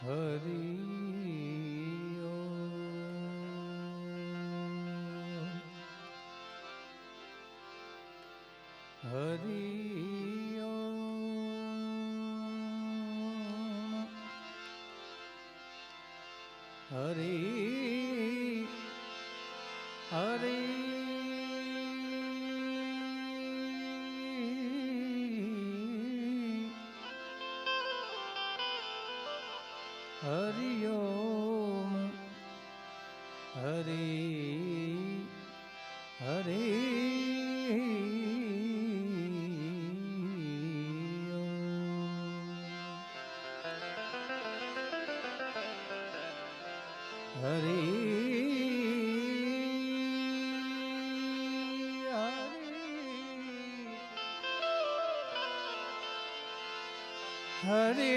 હરિ હરિ હરિ હરિ હરિ ઓમ હરિ હરિ હરિ હરિ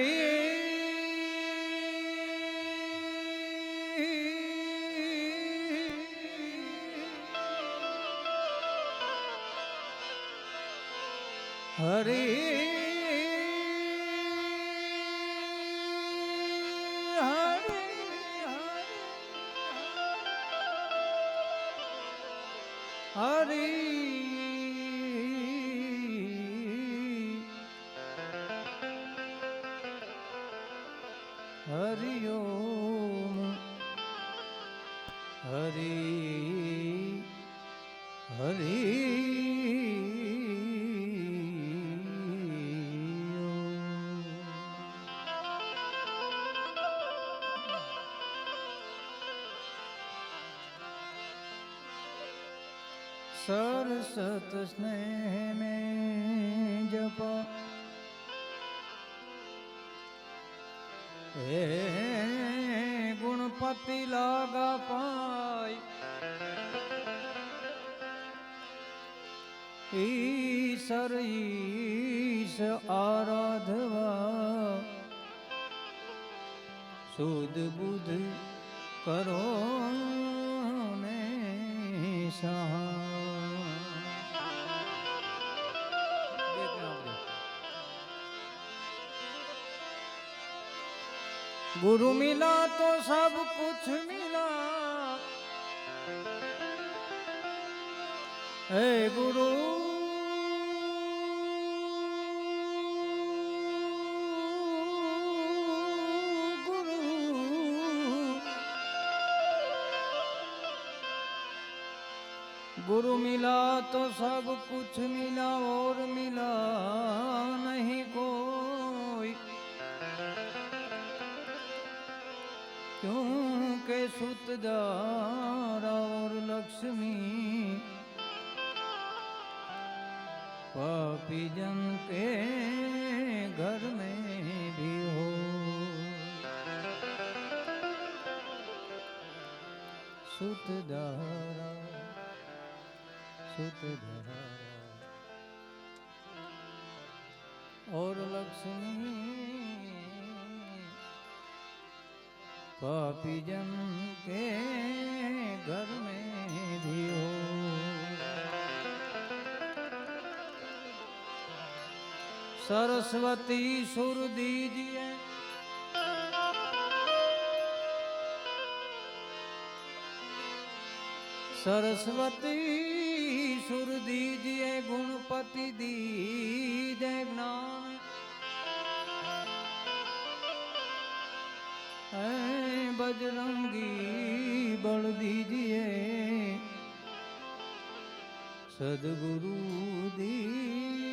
હરિ હરિ હરિ ઓમ હરિ હરિ सरसत स्नेह में जपा हे गुणपति लागा पाई ईश्वर ईश आराधवा सुध बुध करो ने सहा गुरु मिला तो सब कुछ मिला हे गुरु गुरु गुरु मिला तो सब कुछ मिला और मिला नहीं कोई क्योंकि सुतदार और लक्ष्मी पापी जन के घर में भी हो सुतदारा सुतदारा और लक्ष्मी पापी जन के घर में भी हो सरस्वती सुर दीजिए सरस्वती सुर दीजिए गुणपति दीजिए ज्ञान बजरंगी बल दीजिए सदगुरु दीजिए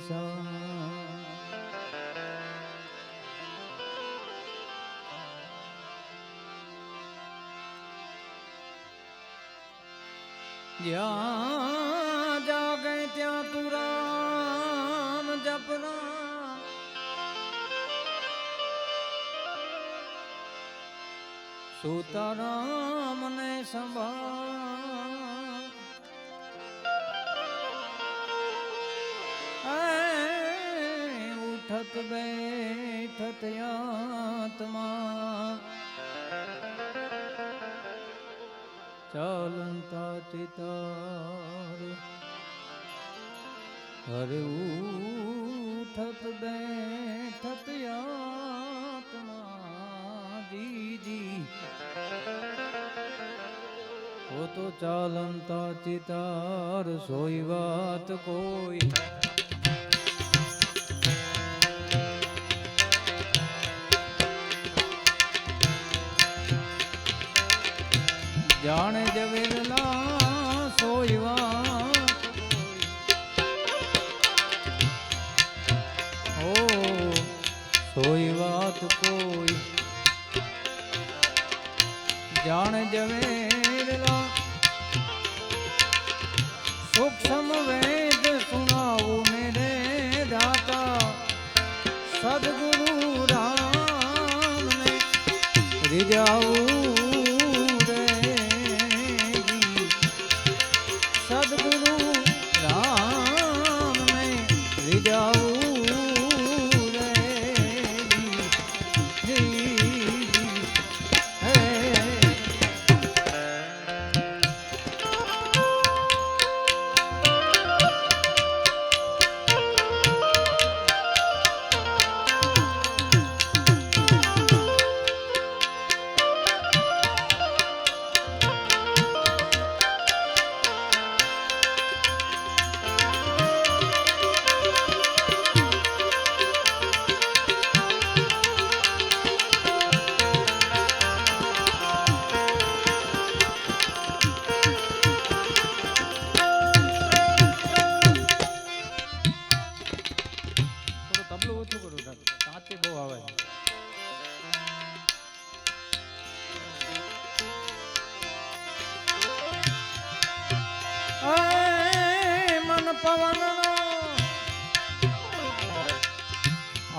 सा જ્યાં જાગે ત્યાં તું રામ જપના સુતારામ ને સંભાળ ઉઠત બેઠત આત્મા ચાલંતા ચિતાર હરે ઉઠત બેઠત તો ચાલંતા ચિતાર સોઈ વાત કોઈ જાણે જવેરલા સોઈ વાત ઓ સોઈ વાત કોઈ જાણે જવેરલા સૂક્ષ્મ વેદ સુનાવું મેરે દાતા સદગુરુ રામ ને રીજાવું રે સદગુરુ રામ ને રીજાવું રે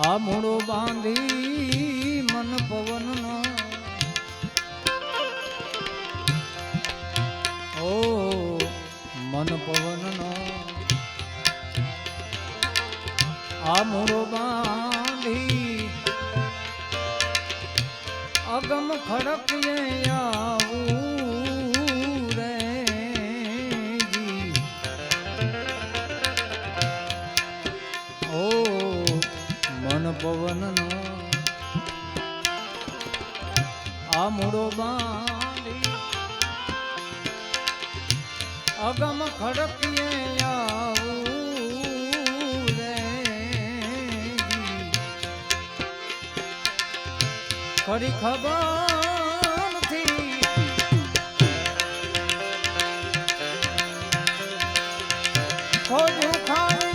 આ મૂળો બાંધી મન પવનનો ઓ મન પવનનો આ મૂળો બાંધી અગમ ખડકીએ આવું રે ઓ મન પવનનો આ મૂળો બાંધી અગમ ખડકીએ આવું રે ખરી ખબર નથી ખોજું ખાવી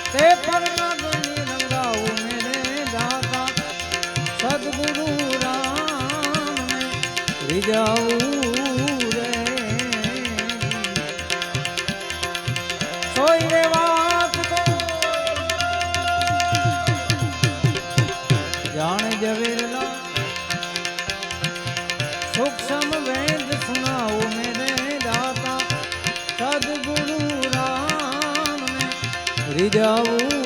તે પરમાગની રંગાવું મેરે દાતા સદગુરુ રામ ને રીજાવું રે સોઈ રે વાત કો જાણે જવેરલા સૂક્ષ્મ વેદ સુનાવું મેરે દાતા સદગુરુ રામ ને રીજાવું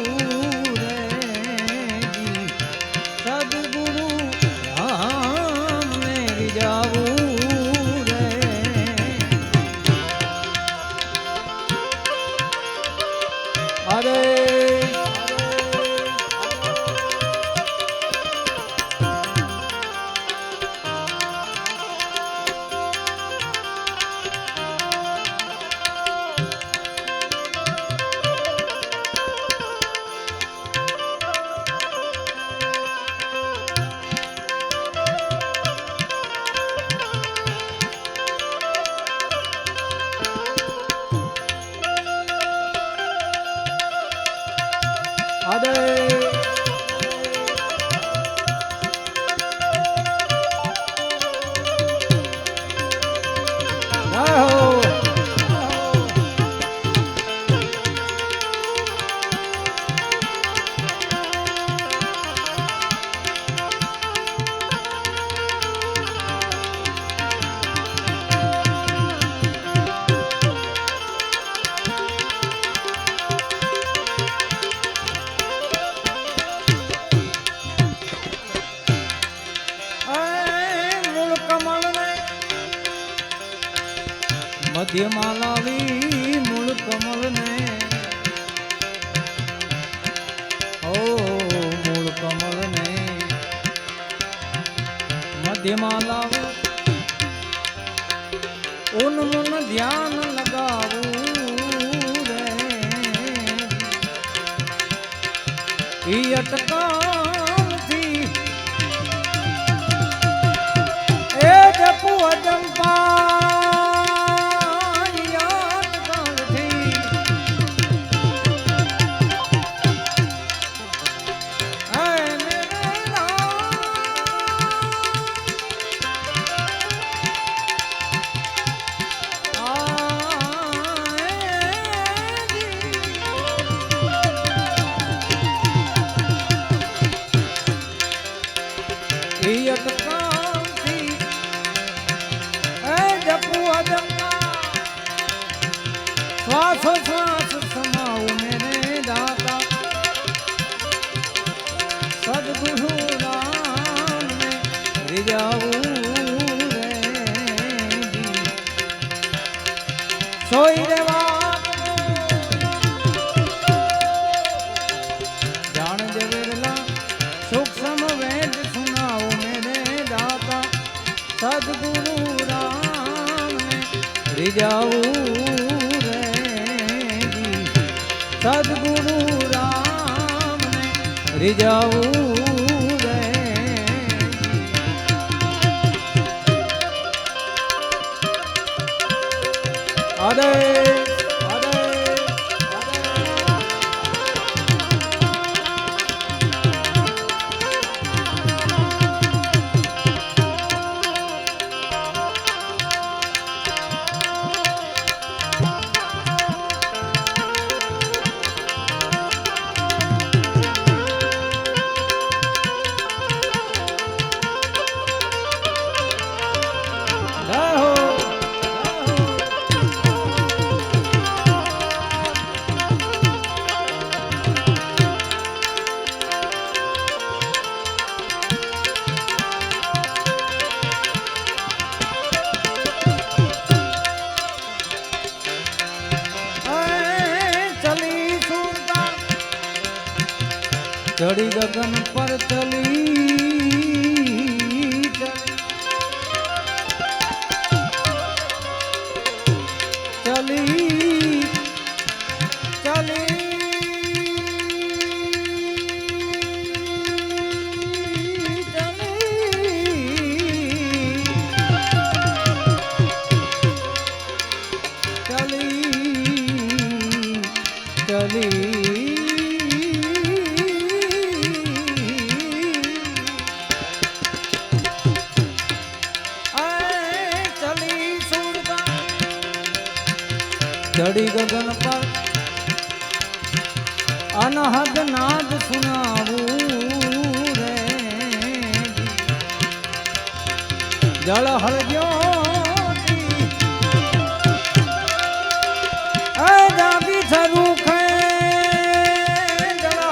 રે સદગુરુ રામ ને રીજાવું રે અરે મધ્યમાં લાવી કમલ ને મૂળ કમલ ને મધ્યમાં લાવો ઉન્મુન ધ્યાન લગાવું રે ઈ અટકાથી એ જપુ અજંપા શ્વાસો શ્વાસ સમાવું મેરે દાતા સદગુરુ રામ ને રીજાવું રે સોઈ રે વાત જાણ જે વિરલા સૂક્ષ્મ વેદ સુનાવું મેરે દાતા સદગુરુ રામ ને રીજાવું સદગુરુ રામ ને રીજાવું રે આદેશ ચડી ગગન પર ચલી ચલી ચડી ગગન પર અનહદ નાદ સુનાવું રે જળ હળગ્યો જાગી સરૂખે જળ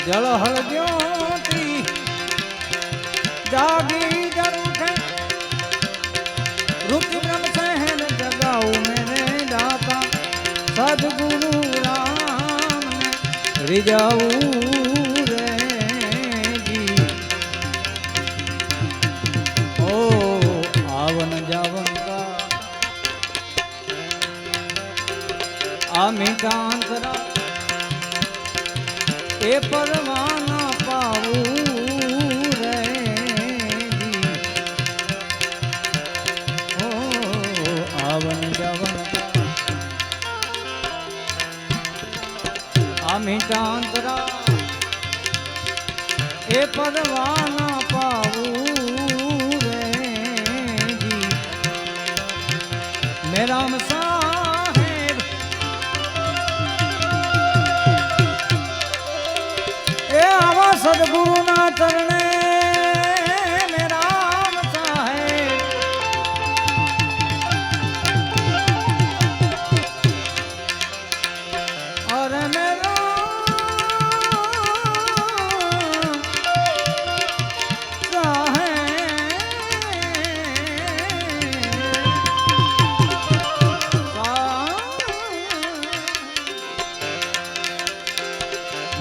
જળ હળગ્યો જાગી જરૂખે રૂપ બ્રહ્મ સહેન જગાવું મેરે દાતા સદગુરુ રામ ને રીજાવું રે ઓ આવન જાવન કા આ મીઠાંતરા એ પરવાના પાવું રે ઓ આવન જાવન આ મીઠાંતરા એ પરવાના પાવું રે મેરામ સાહેબ चरणे में राम चाहे और मेरा चाहे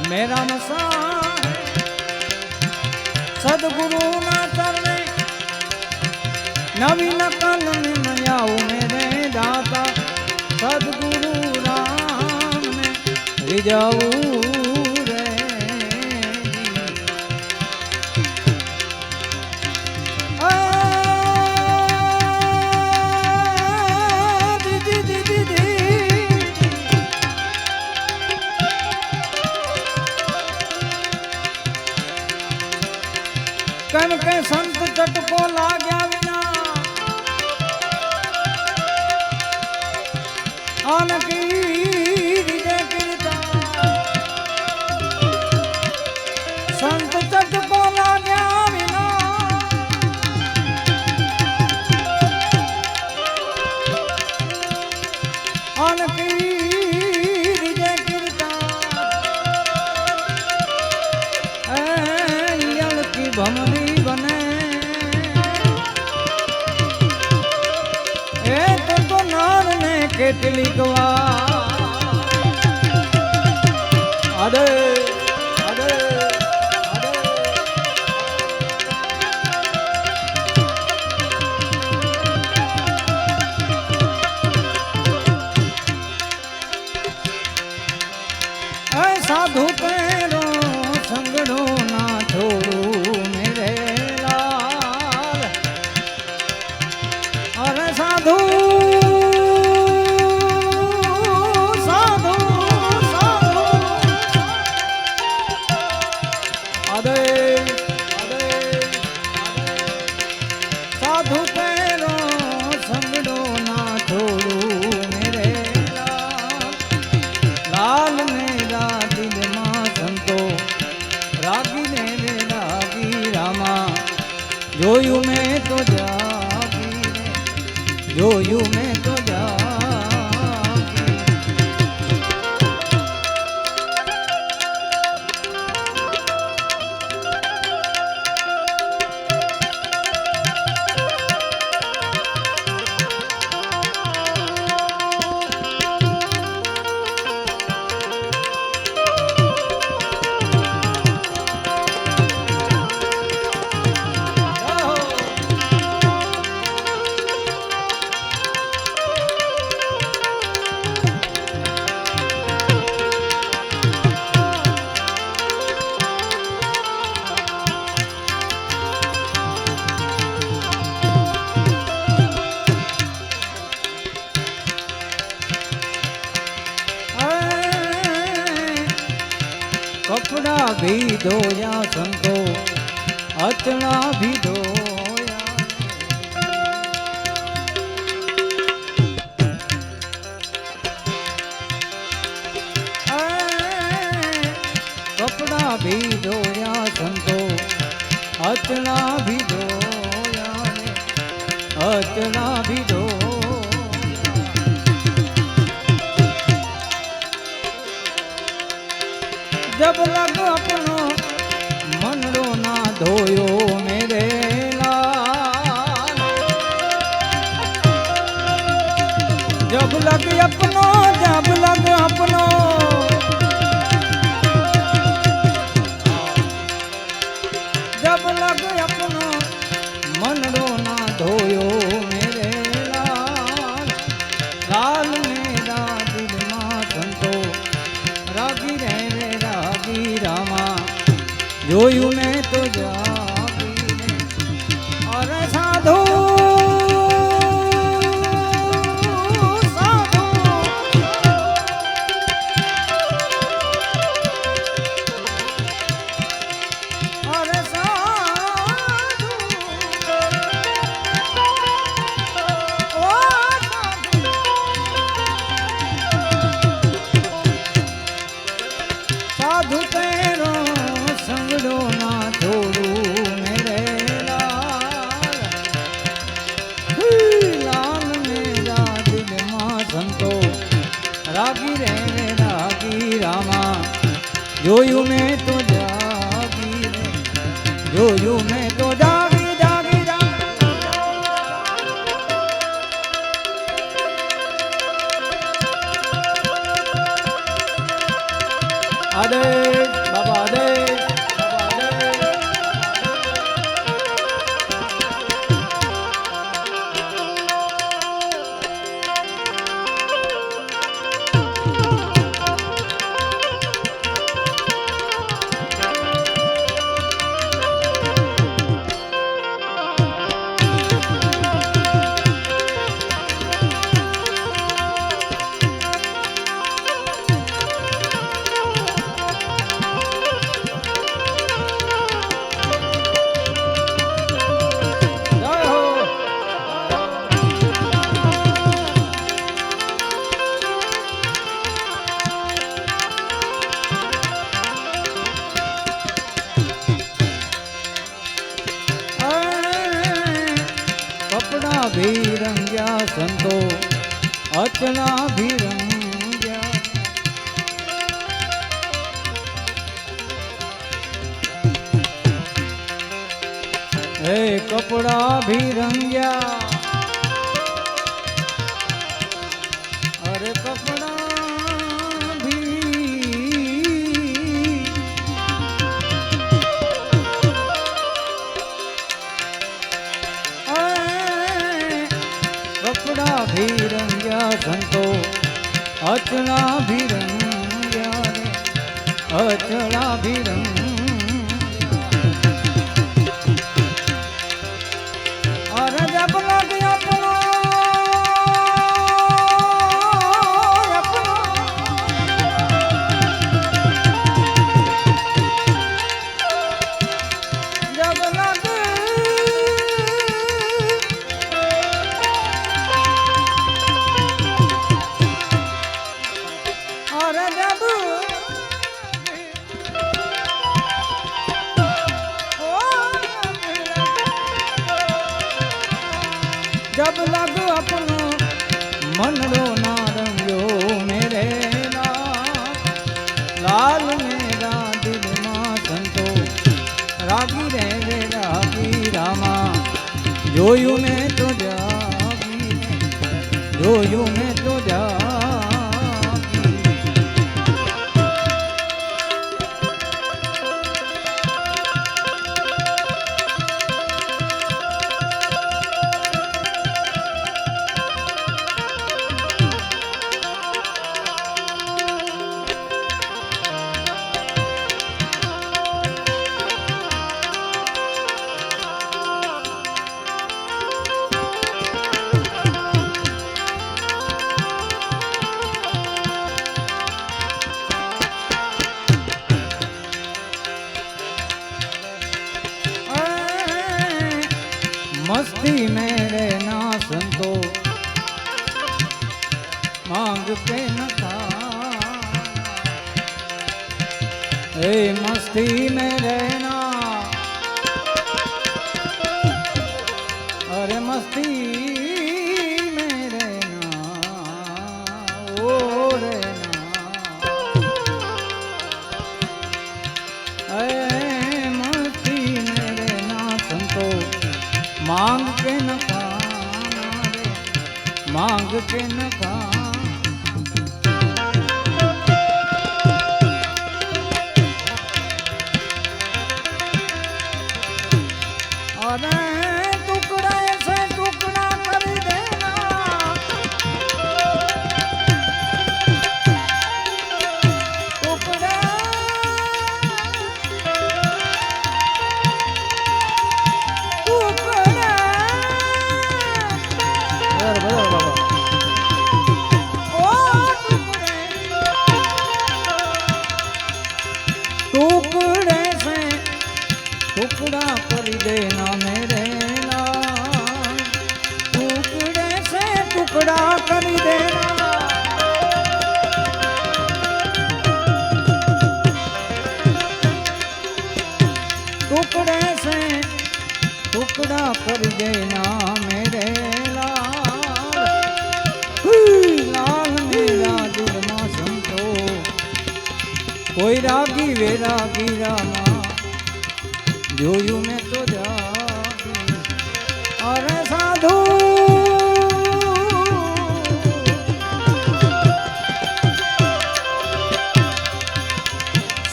मेरा मसा सदगुरु ना चरणे नवीन कल में नयाऊ मेरे दाता सदगुरु राम में रिजाऊ रे कम के संत चटको लाग्या विना आन की विजय कीर्ता संत चटको लाग्या विना आन की विजय कीर्ता की भमरी बने तो नार ने केटली गवा अरे अरे अरे साधु पैरो संगड़ो ना छोड़ू साधु साधु साधु अरे अरे साधु पैरो संगड़ो ना छोड़ू मेरे लाल मेरा दिल मां संतो रागी ने रागी रामा जोयू में तो जोयू में तो जा कपड़ा भी धोया संतो अचना भी धोया कपड़ा भी धोया संतो अचना भी धोया अचना भी धोया जब लग अपनो मनरो ना धोयो मेरे लाल जब लग अपनो जब लग अपनो मनरो ना धोयो मेरे लाल लाल मेरा दिल मां संतो रागी रे रागी रामा जोयू में तो जागी और साधु साधु और साधु ओ साधु साधु तेरो संगड़ो ना थो જોયું મેં તો જાગી જોયું મેં તો જાગી જાગી આદેશ બાબા આદેશ भी रंग्या संतो अचना भी रंग्या हे कपड़ा भी रंग्या अरे कपड़ा भी कपड़ा भी रंग्या संतो अचना भी रंग्या अचना भी रंग्या अरे जब लग अपना जब लग जब लग अपनो मन रो ना रंगो मेरे लाल मेरा दिल मां संतो रागी रे रागी रामा जोयू में तो जागी जोयू में तो जागी मस्ती मेरे ना संतो मांग के न खाना ए मस्ती मेरे ना अरे मस्ती मेरे ना ओ रे ना मस्ती मेरे ना संतो मांग के न खाना रे मांग के न खाना अरे टुकड़ा से टुकड़ा कर देना टुकड़ा टुकड़े से टुकड़ा कर देना मेरे लाल टुकड़े से टुकड़ा कर देना टुकड़े से टुकड़ा कर देना मेरे लाल मेरा दिल मां संतो કોઈ રાગી વેરાગી રામા જોયું મેં તો જાગી અરે સાધુ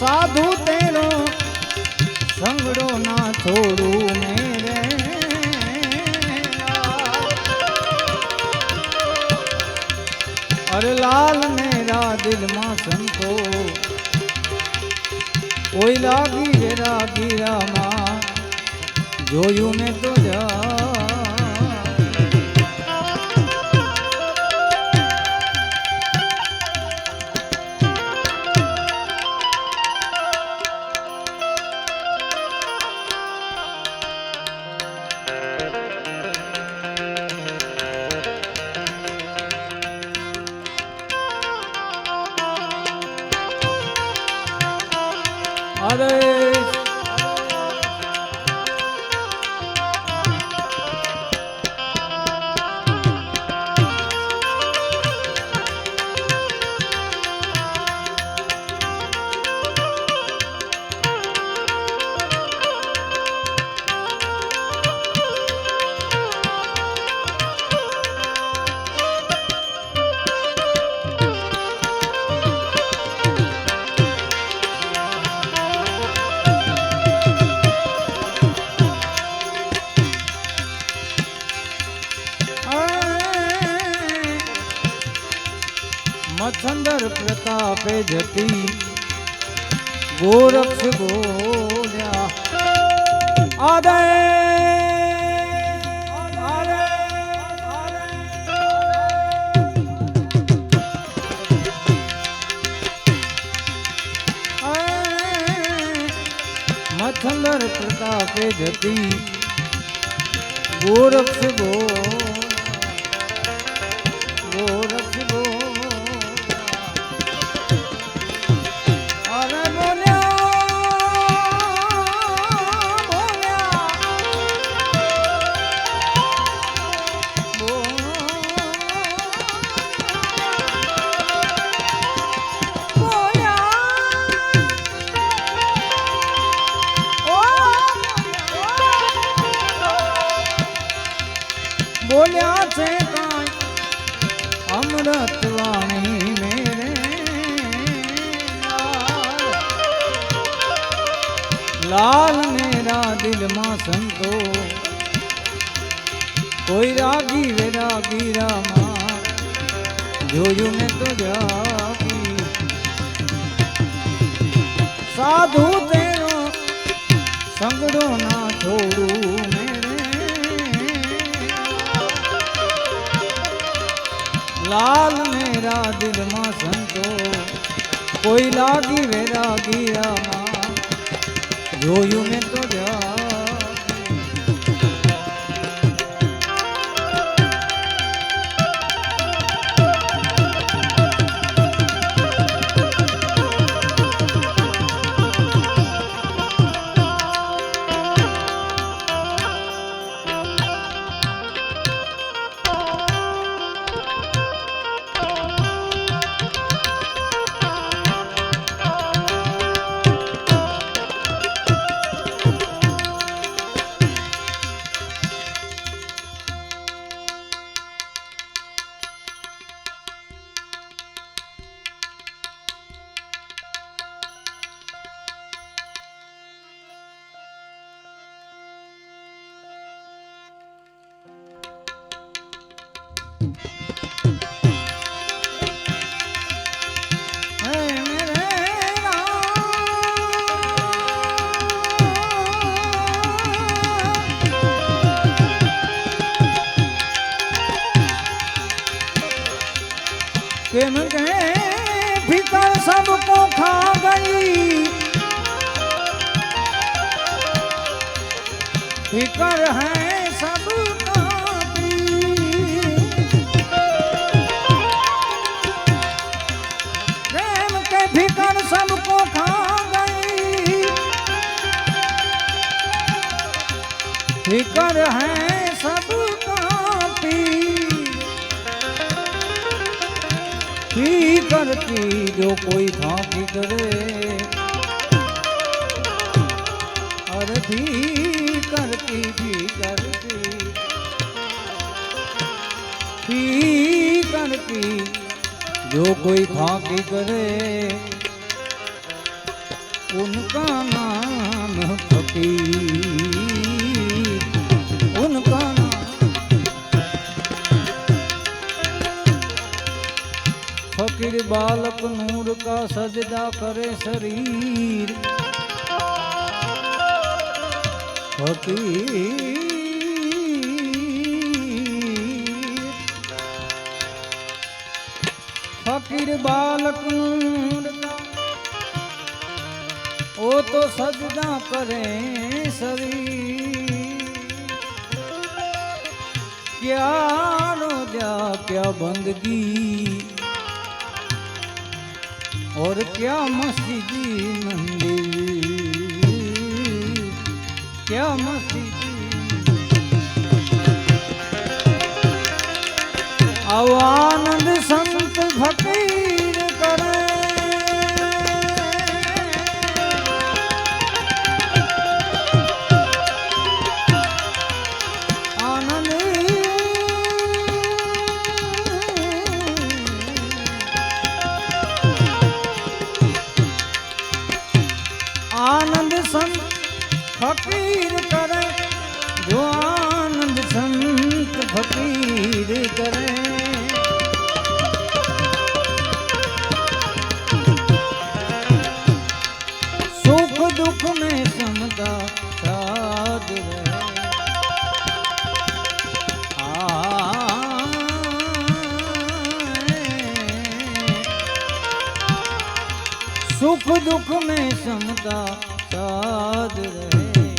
સાધુ તેરો સંગડો ના છોડું મેરે અરે લાલ મેરા દિલ માં સંતો કોઈ લાગી રે રાગી રામા જોયું ને તો જા અરે મચ્છંદર પ્રતાપે જતી ગોરક્ષ બોલ્યા આદે મચ્છંદર પ્રતાપે જતી ગોરક્ષ ગોરક્ષ બોલ્યા છે કાંઈ અમૃત વાણી મેરે લાલ મેરા દિલમાં સંતો કોઈ રાગી વેરાગી રામા જોયું મેં તો જાગી સાધુ તેરો સંગડો ના છોડું લાલ મેરા દિલમાં સંતો કોઈ લાગી વેરાગી રામા જોયું મેં તો જા केम के फिकर सबको खा गई फिकर है सबका प्रेम के फिकर सबको खा गई फिकर है सबका फिकर की जो कोई फाकी करे अरे भीकर की भीकर की जो कोई फाकी करे उनका नाम फकीर, उनका नाम फकीर। बालक नूर का सजदा करे शरीर फकीर। फकीर बालक नूर का वो तो सजदा करे शरीर। क्या रोजा क्या बंदगी और क्या मस्जिदी मंदिर, क्या मस्जिदी आनंद संत फकीर करे। आनंद आनंद संत फकीर करे, जो आनंद संत फकीर करे। सुख दुख में समदा साध रहे। सुख दुख में समदा साध रहे।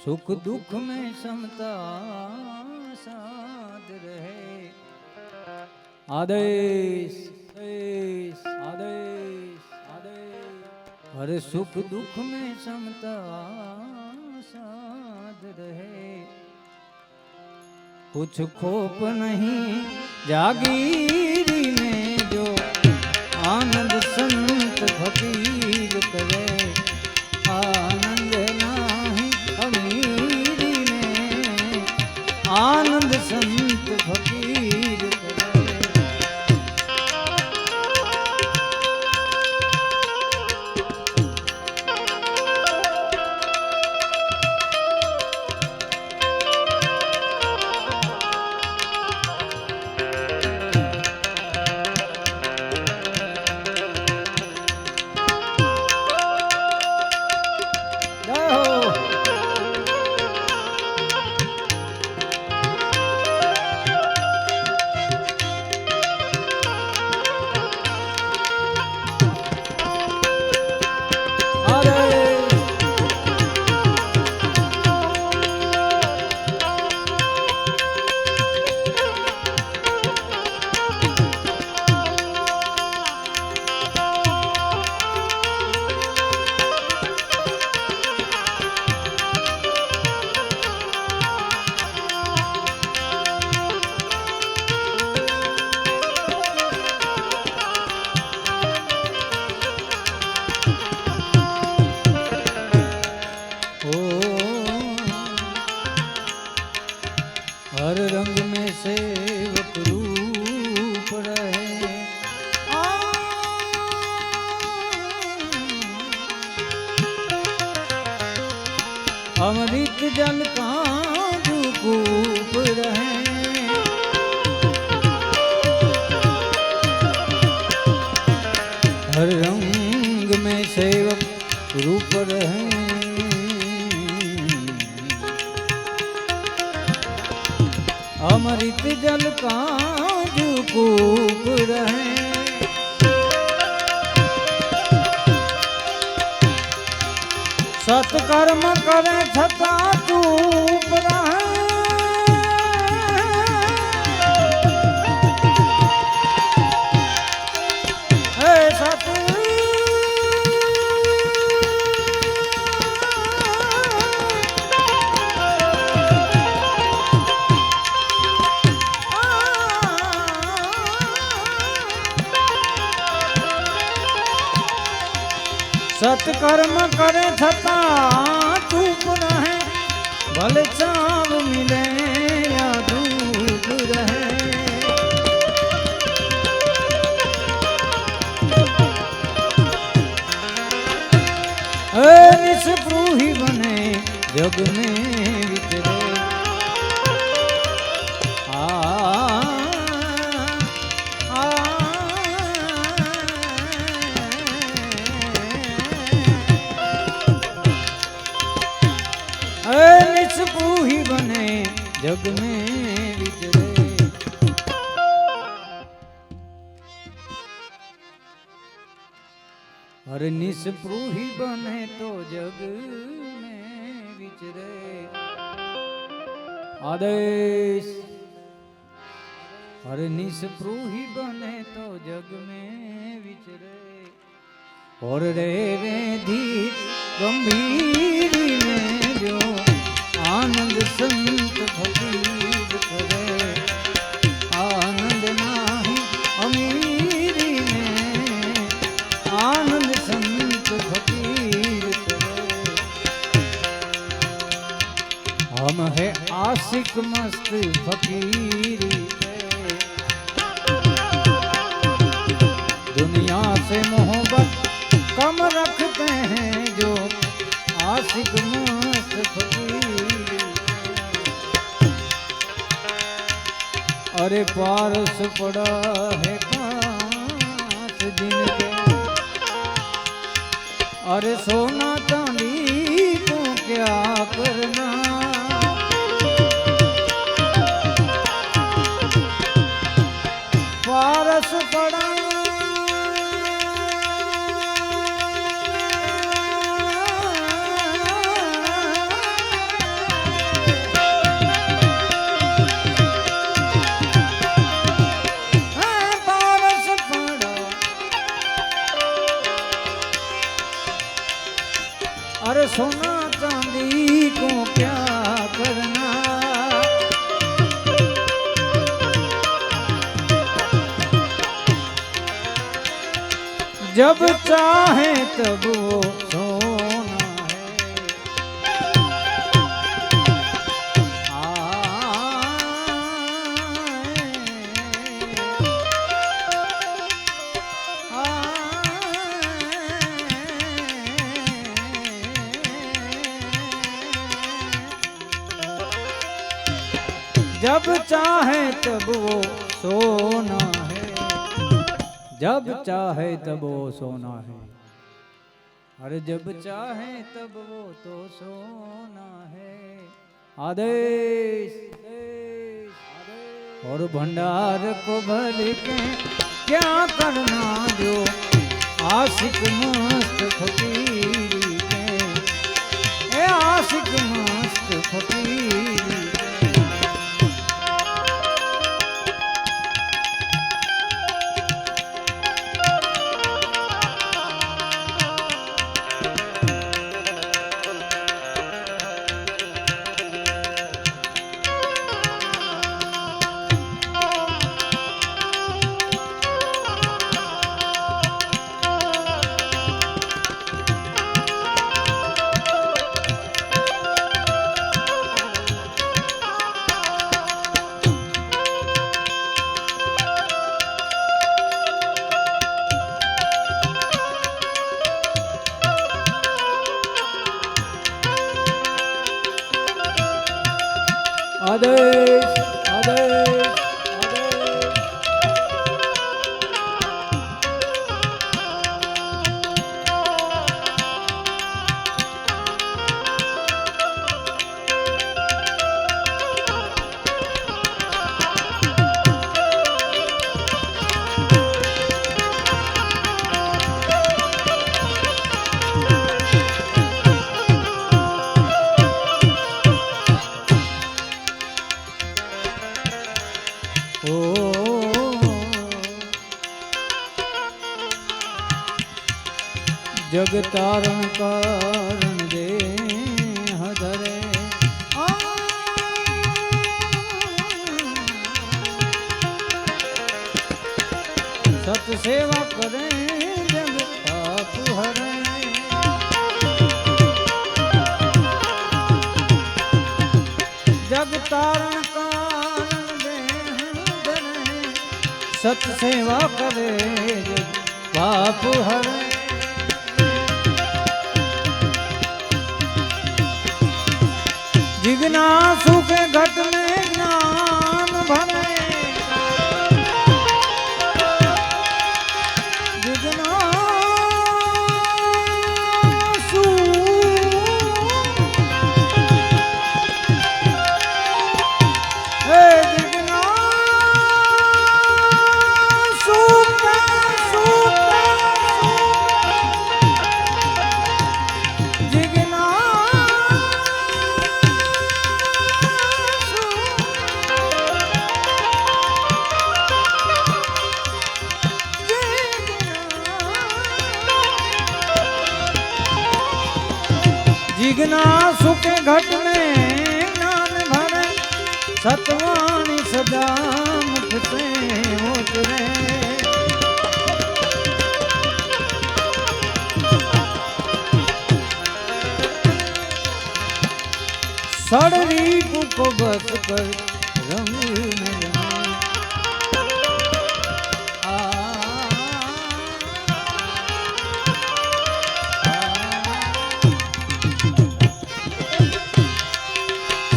सुख दुख में समता साध रहे। आदेश आदेश आदेश आदेश। हर सुख दुख में समता साध रहे। कुछ खोप नहीं जागीरी में जो आनंद संत फकीर करे। आनंद नाही अमीरी में आनंद संत फकीर करे। हर रंग में सेवक रूप रहे। अमृत जल का कूप रहे। हर रंग में सेवक रूप रहे। अमृत जल का कूप रहे। सत्कर्म करे छता चूप रहे। सत સત્કર્મ કરે છતાં ચૂપ રહે, ભલે ચાવ મિલે યા ધૂપ રહે. નિષ્પૃહી બને જગ में વિચરે. निष्पृही बने जग में विचरे. अरे निष्पृही बने तो जग में विचरे. आदेश. अरे निष्पृही बने तो जग में विचरे. और रे धीर गंभीरी में जो आनंद संत फकीर करे. आनंद नाही अमीरी में आनंद संत फकीर करे. हम है आशिक मस्त फकीरी के. दुनिया से मोहब्बत कम रखते हैं जो आशिक मस्त फकीर. अरे पारस पड़ा है 5 दिन के. अरे सोना चांदी को क्या करना. पारस पड़ा अरे सोना चांदी को क्या करना. जब चाहे तब वो सोना जब चाहे तब वो सोना है. जब चाहे तब वो सोना है. अरे जब चाहे तब वो तो सोना है. आदेश. और भंडार को भर के क्या करना जो आशिक मस्त फकीरी के. ए आशिक मस्त फकीरी. आदेश. आदेश. जग तारण कारण दे हधरे. सत सेवा करे जग पाप हरे. तारण कारण देहन धरे सत सेवा करे पाप हरे जिज्ञासु के घट में ज्ञान भरे जिज्ञासु जिज्ञासु के घट में ज्ञान भरे सतवाणी सदा मुख से उतरे षडरीप को बस कर रंग में रमे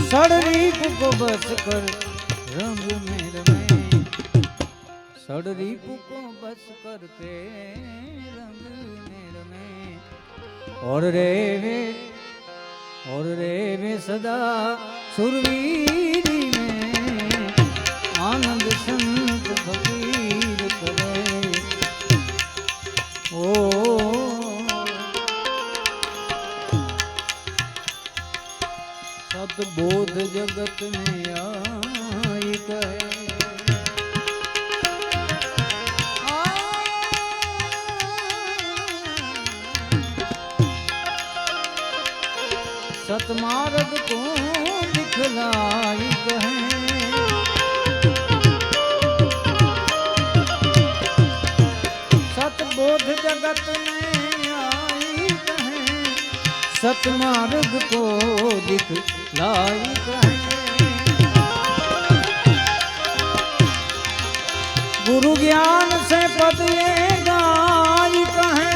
षडरीप को बस कर रंग में रमे षडरीप को बस करके रंग में रमे और रे सदा सुरवीरी में आनंद संत फकीर करे ओ सतबोध जगत में आई कहे सतमार्ग को दिखलाई कहे सतबोध जगत में आई कहे सतमार्ग को दिखलाई कहे गुरु ज्ञान से पद ये गाई कहे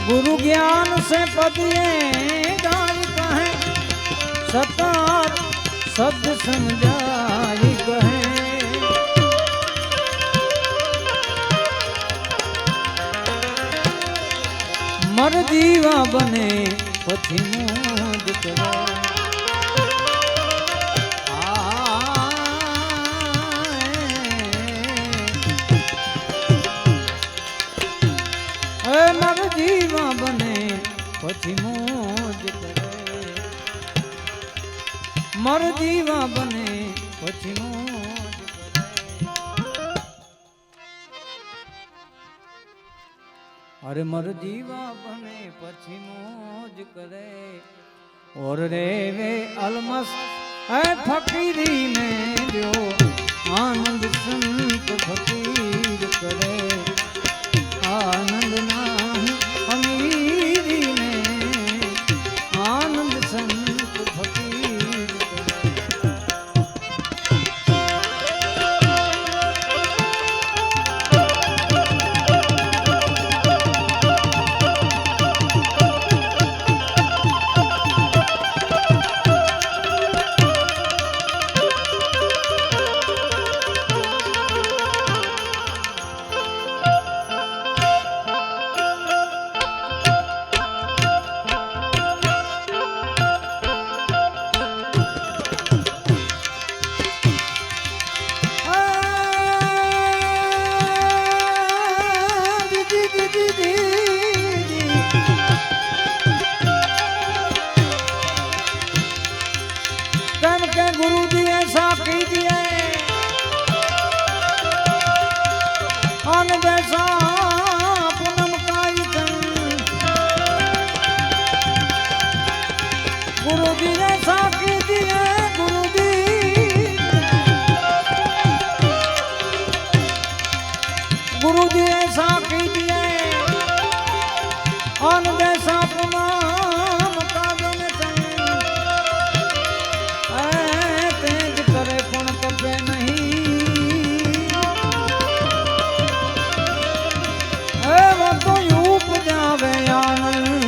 गुरु ज्ञान से पदिए गाय कहे सतार शब्द समझाई कहे मर जीवा बने पथि मोद करे मर जीवा बने पछी मोज करे मर जीवा बने पछी मोज करे अरे मर जीवा बने पछी मोज करे और रे वे अलमस है फकीरी में जो आनंद संत फकीर करे आनंद नाही अमीरी में आनंद संत फकीर गुरु जी ऐसा कीजिए जैसा पूनम काई चंद, गुरु जी जैसा कीजिए गुरु जी, गुरु जी ऐसा कीजिए अन जैसा पूनम काजन चंद, तेज करे पण कपे नहीं, वो तो यूप जावे आनंद,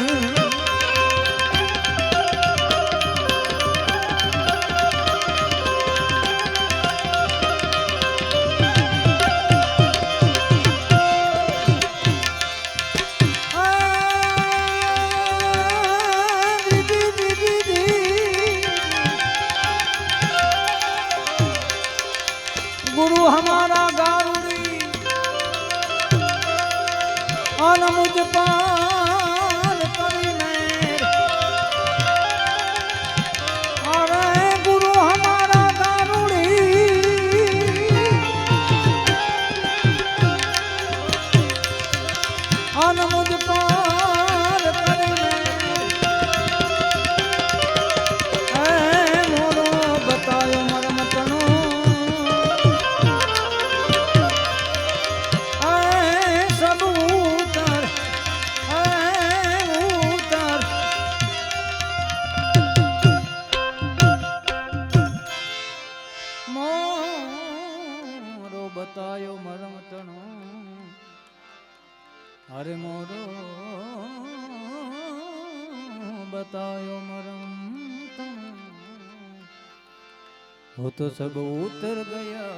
गुरु हमारा गारुड़ी अन मुझ पार करी मेर, अरे गुरु हमारा गारुड़ी अन मुझ पार करी मेर, मोरो बतायो मरम तनो बतायो मरम तणो, अरे मोरो बतायो मरम तणो, वो तो सब उतर गया,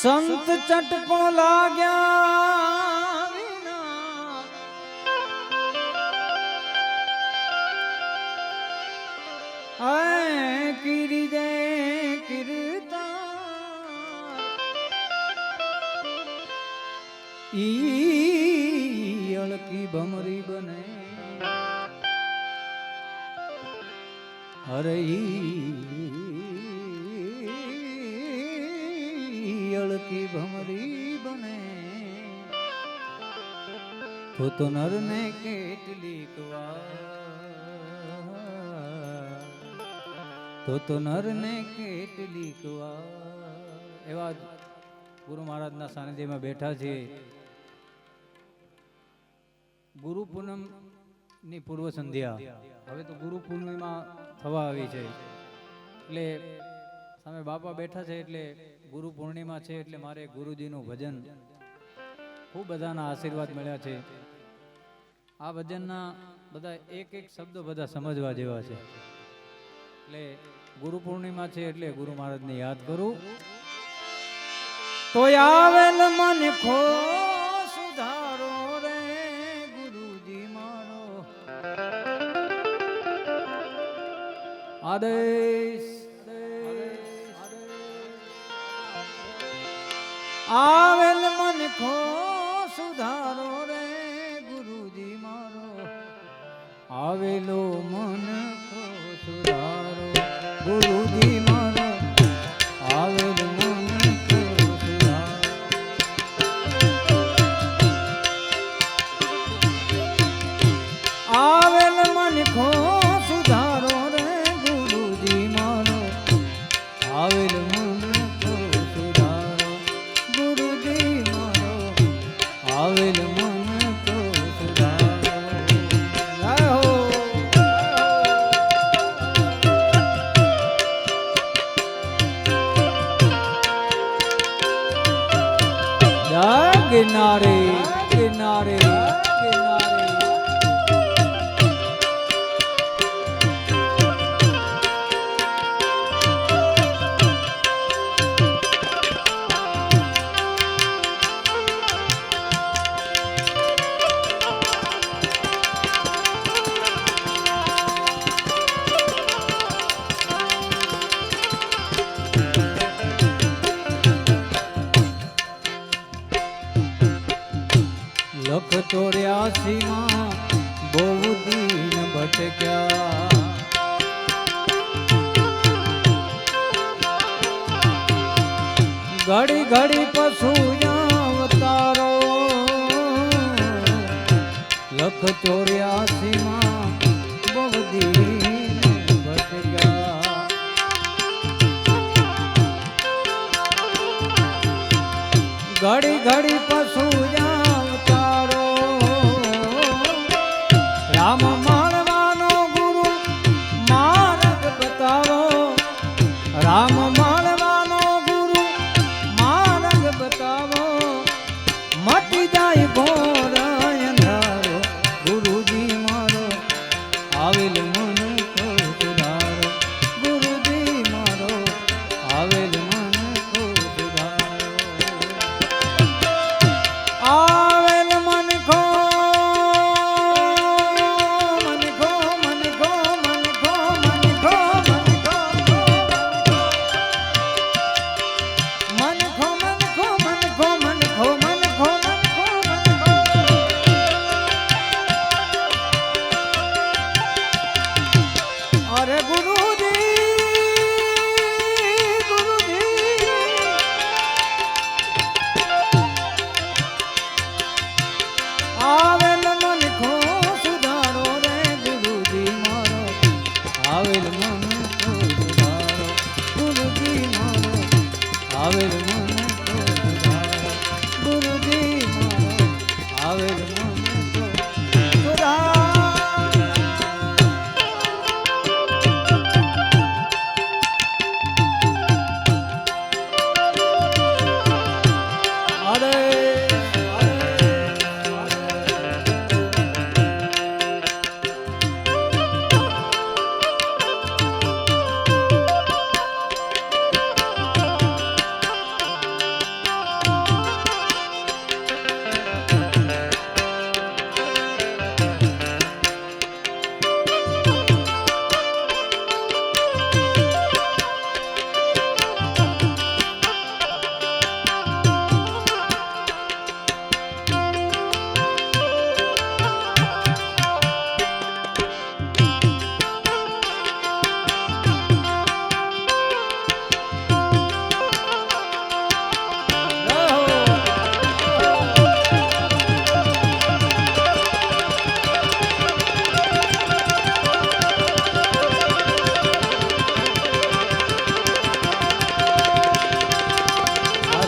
संत चटको लाग्या किरी दे किरता ईयल की भमरी बने, अरे ईयल की भमरी बने, तो नर ने કેટલીક વાર, તો નર ને કેટલીક વાર એવા ગુરુ મહારાજના સાનિધ્યમાં બેઠા છે. ગુરુ પૂનમ ની પૂર્વ સંધ્યા, હવે તો ગુરુ પૂર્ણિમા થવા આવી છે, એટલે સામે બાપા બેઠા છે, એટલે ગુરુ પૂર્ણિમા છે, એટલે મારે ગુરુજીનું ભજન ખૂબ બધાના આશીર્વાદ મળ્યા છે. આ ભજનના બધા એક એક શબ્દો બધા સમજવા જેવા છે, એટલે ગુરુ પૂર્ણિમા છે એટલે ગુરુ મહારાજને યાદ કરું તો આવેલ મન ખો સુધારો રે ગુરુજી મારો, આદેશ આવેલ મન ખો સુધારો રે ગુરુજી મારો, આવેલો મન ખો સુધારો ગુરુજી મારો, આવેલ મન ખો સુધારો, આવેલ મન ખો સુધારો રે ગુરુજી મારો, આવેલ મન ખો સુધારો ગુરુજી મારો, આવેલ મન ખો સુધારો. જય હો કિનારે કિનારે કિનારે લખ 84 માં બહુ દિન ભટક્યા, ઘડી ઘડી પશુ અવતારો લખ 84 માં બહુદી ભટક્યા ઘડી ઘડી પશુ અવતારો રામ માણવાનો ગુરુ માર્ગ બતાવો રામ માણવાનો ગુરુ માર્ગ બતાવો મટી જાય ઘોર અંધારો ગુરુજી મારો આવેલ મન કો સુધારો ગુરુજી મારો આવેલ મન કો સુધારો આવેલ મન કો મન કો મન કો મન કો મન કો મન કો મન કો મન કો મન કો મન કો મન કો અરે ગુરુજી ગુરુજી આવેલ મન કો સુધારો રે ગુરુજી મારો આવેલ મન કો સુધારો ગુરુજી મારો આવેલ મન કો સુધારો ગુરુજી મારો આવેલ મન કો સુધારો અરે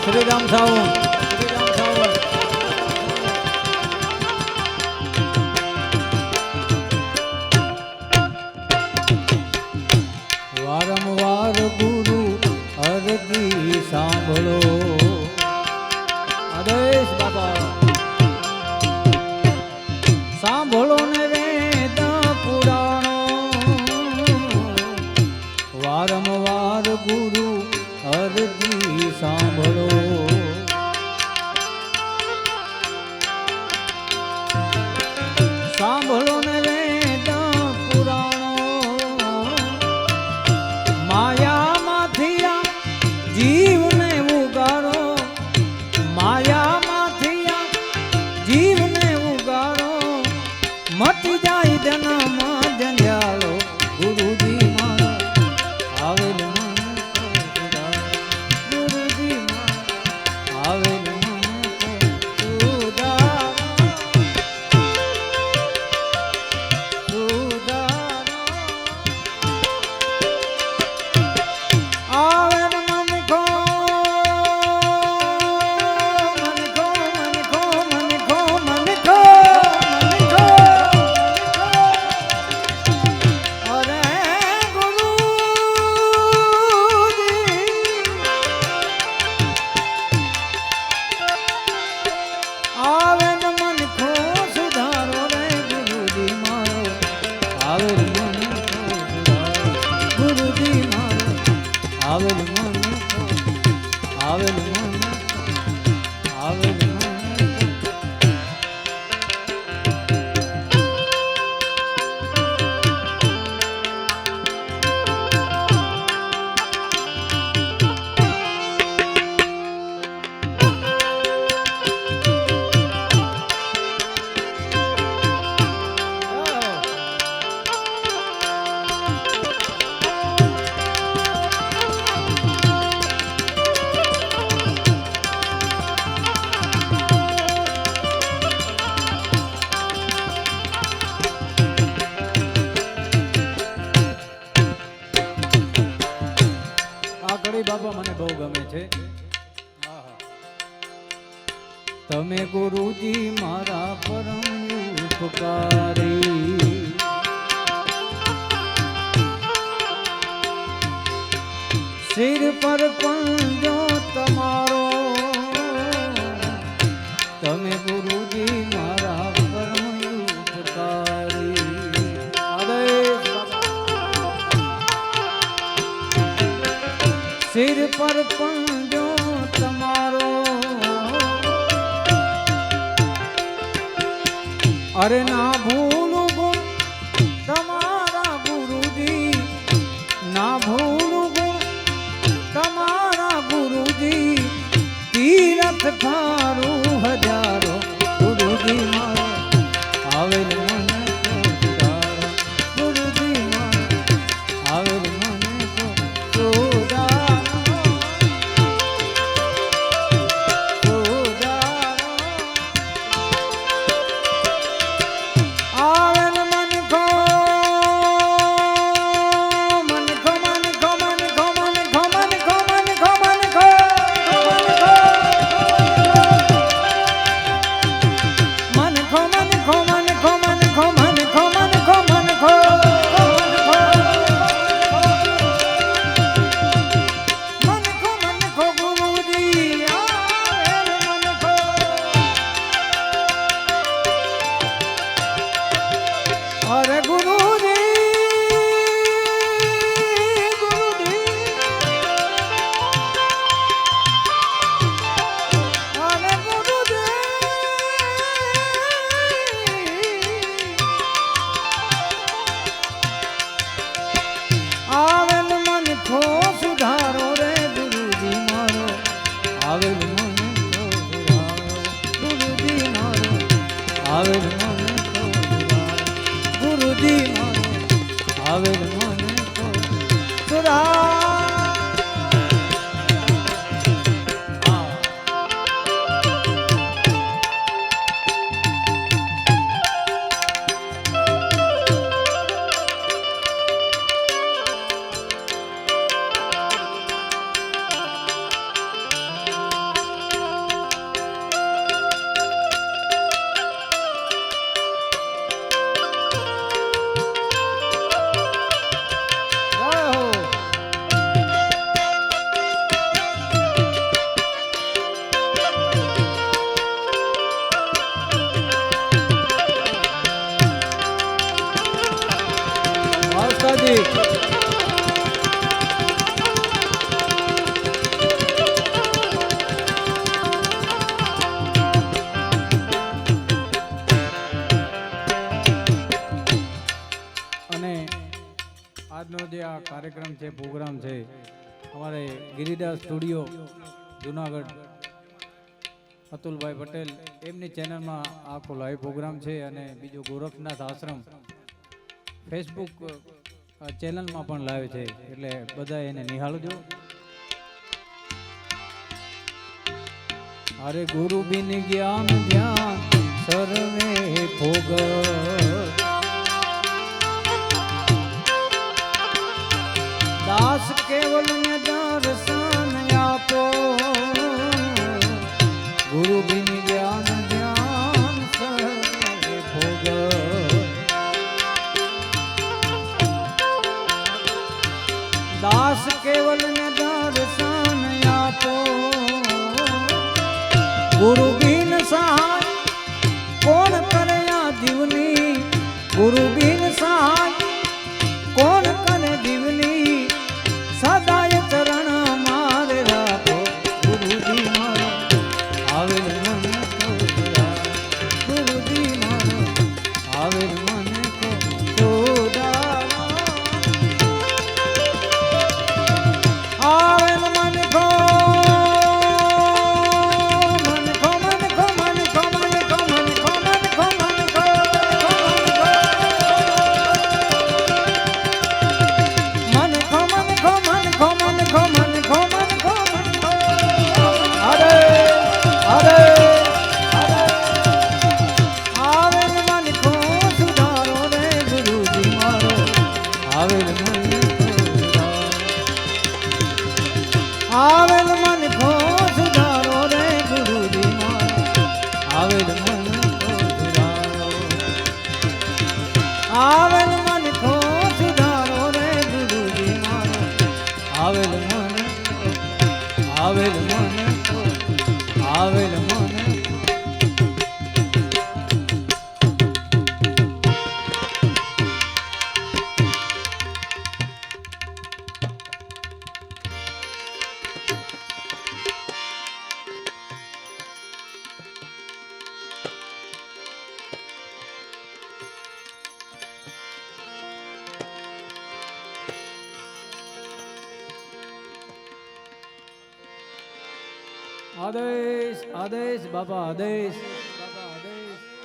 શ્રીરામ સાવન શ્રીરામ સાવન વારંવાર ગુરુ અરજી સાંભળો આદેશ બાબા સાંભળો ને વેદ પુરાણો વારંવાર ગુરુ અરજી સાંભળો સાંભળો ને વેદ પુરાણો માયામાંથી આ જીવને ઉગારો માયામાંથી આ જીવને ઉગારો મટી જાય જન્મ જંજાળો ગુરુજી મારો આવેલ મન કો સુધારો ગુરુજી મારો આવેલ મન કો સુધારો સુધારો આવેલ મન કો મન કો મન કો મન કો મન કો મન કો ઉપકારી સિર પર પંજો તમારો તમે ગુરુજી મારા પરમ ઉપકારી સિર પર પંજો તમારો અરે ના ભૂલું ગુણ તમારા ગુરુજી ના ભૂલું ગુણ તમારા ગુરુજી તીરથ ખારું હજારો ગુરુજી મારો આવેલ મને તો સુધારો ગુરુજી મારો આવેલ મને તો સુધારો સુધારો આવેલ મન કો મન કો મન કો મન કો મન કો મન કો મન કો મન કો અરે ગુરુજી ગુરુજી અરે ગુરુજી આવેલ મન ખો સુધારો રે ગુરુજી મારો આવેલ મન ખો સુધારો ગુરુજી મારો આવેલ મન ગુરુજી મારો આવેલ મને તો સુધારો માતાજી અને આજનો જે આ કાર્યક્રમ છે પ્રોગ્રામ છે અમારે ગિરિદાસ સ્ટુડિયો જુનાગઢ અતુલભાઈ પટેલ એમની ચેનલમાં આખો લાઈવ પ્રોગ્રામ છે અને બીજો ગોરખનાથ આશ્રમ ફેસબુક ચેનલમાં પણ લાવે છે એટલે બધા એને નિહાળજો. અરે ગુરુ બિન જ્ઞાન ધ્યાન સર્વે ભોગ દાસ કેવલ ને દર્શન આપો ગુરુ બિન જ્ઞાન ધ્યાન સર્વે ભોગ દાસ કેવલ ને દર્શન આપો ગુરુ બિન સહાય કોણ કરે આ જીવની ગુરુ બિન સહાય કોણ કરે જીવની સદાય ચરણ મારે રાખો ગુરુજી મારો આવેલ મને તો ગુરુજી મારો આવેલ મને તો આવેલ મને તો આવેલ મને આદેશ આદેશ બાબા આદેશ બાબા આદેશ બાબા આદેશ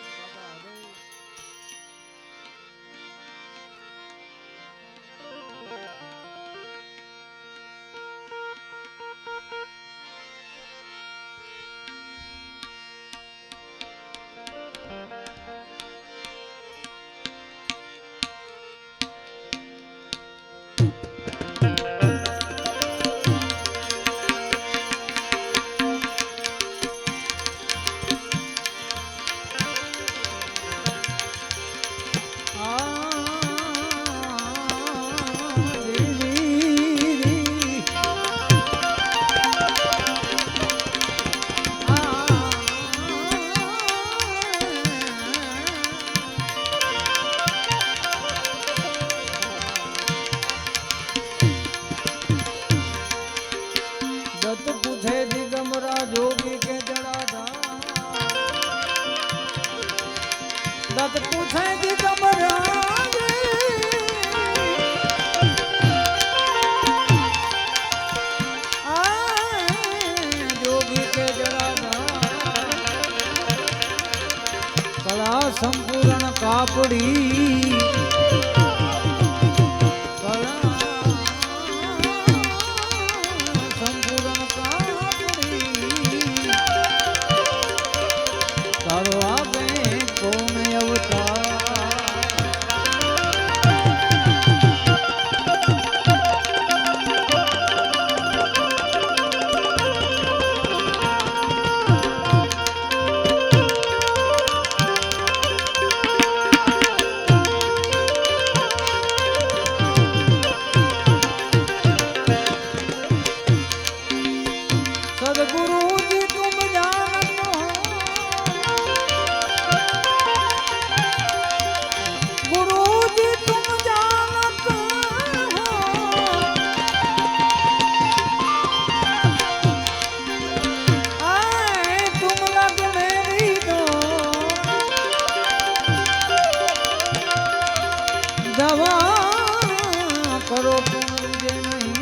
दत पूछे दिगंबरा जोगी के जड़ाधार कला संपूर्ण कापड़ी करो मुझे नहीं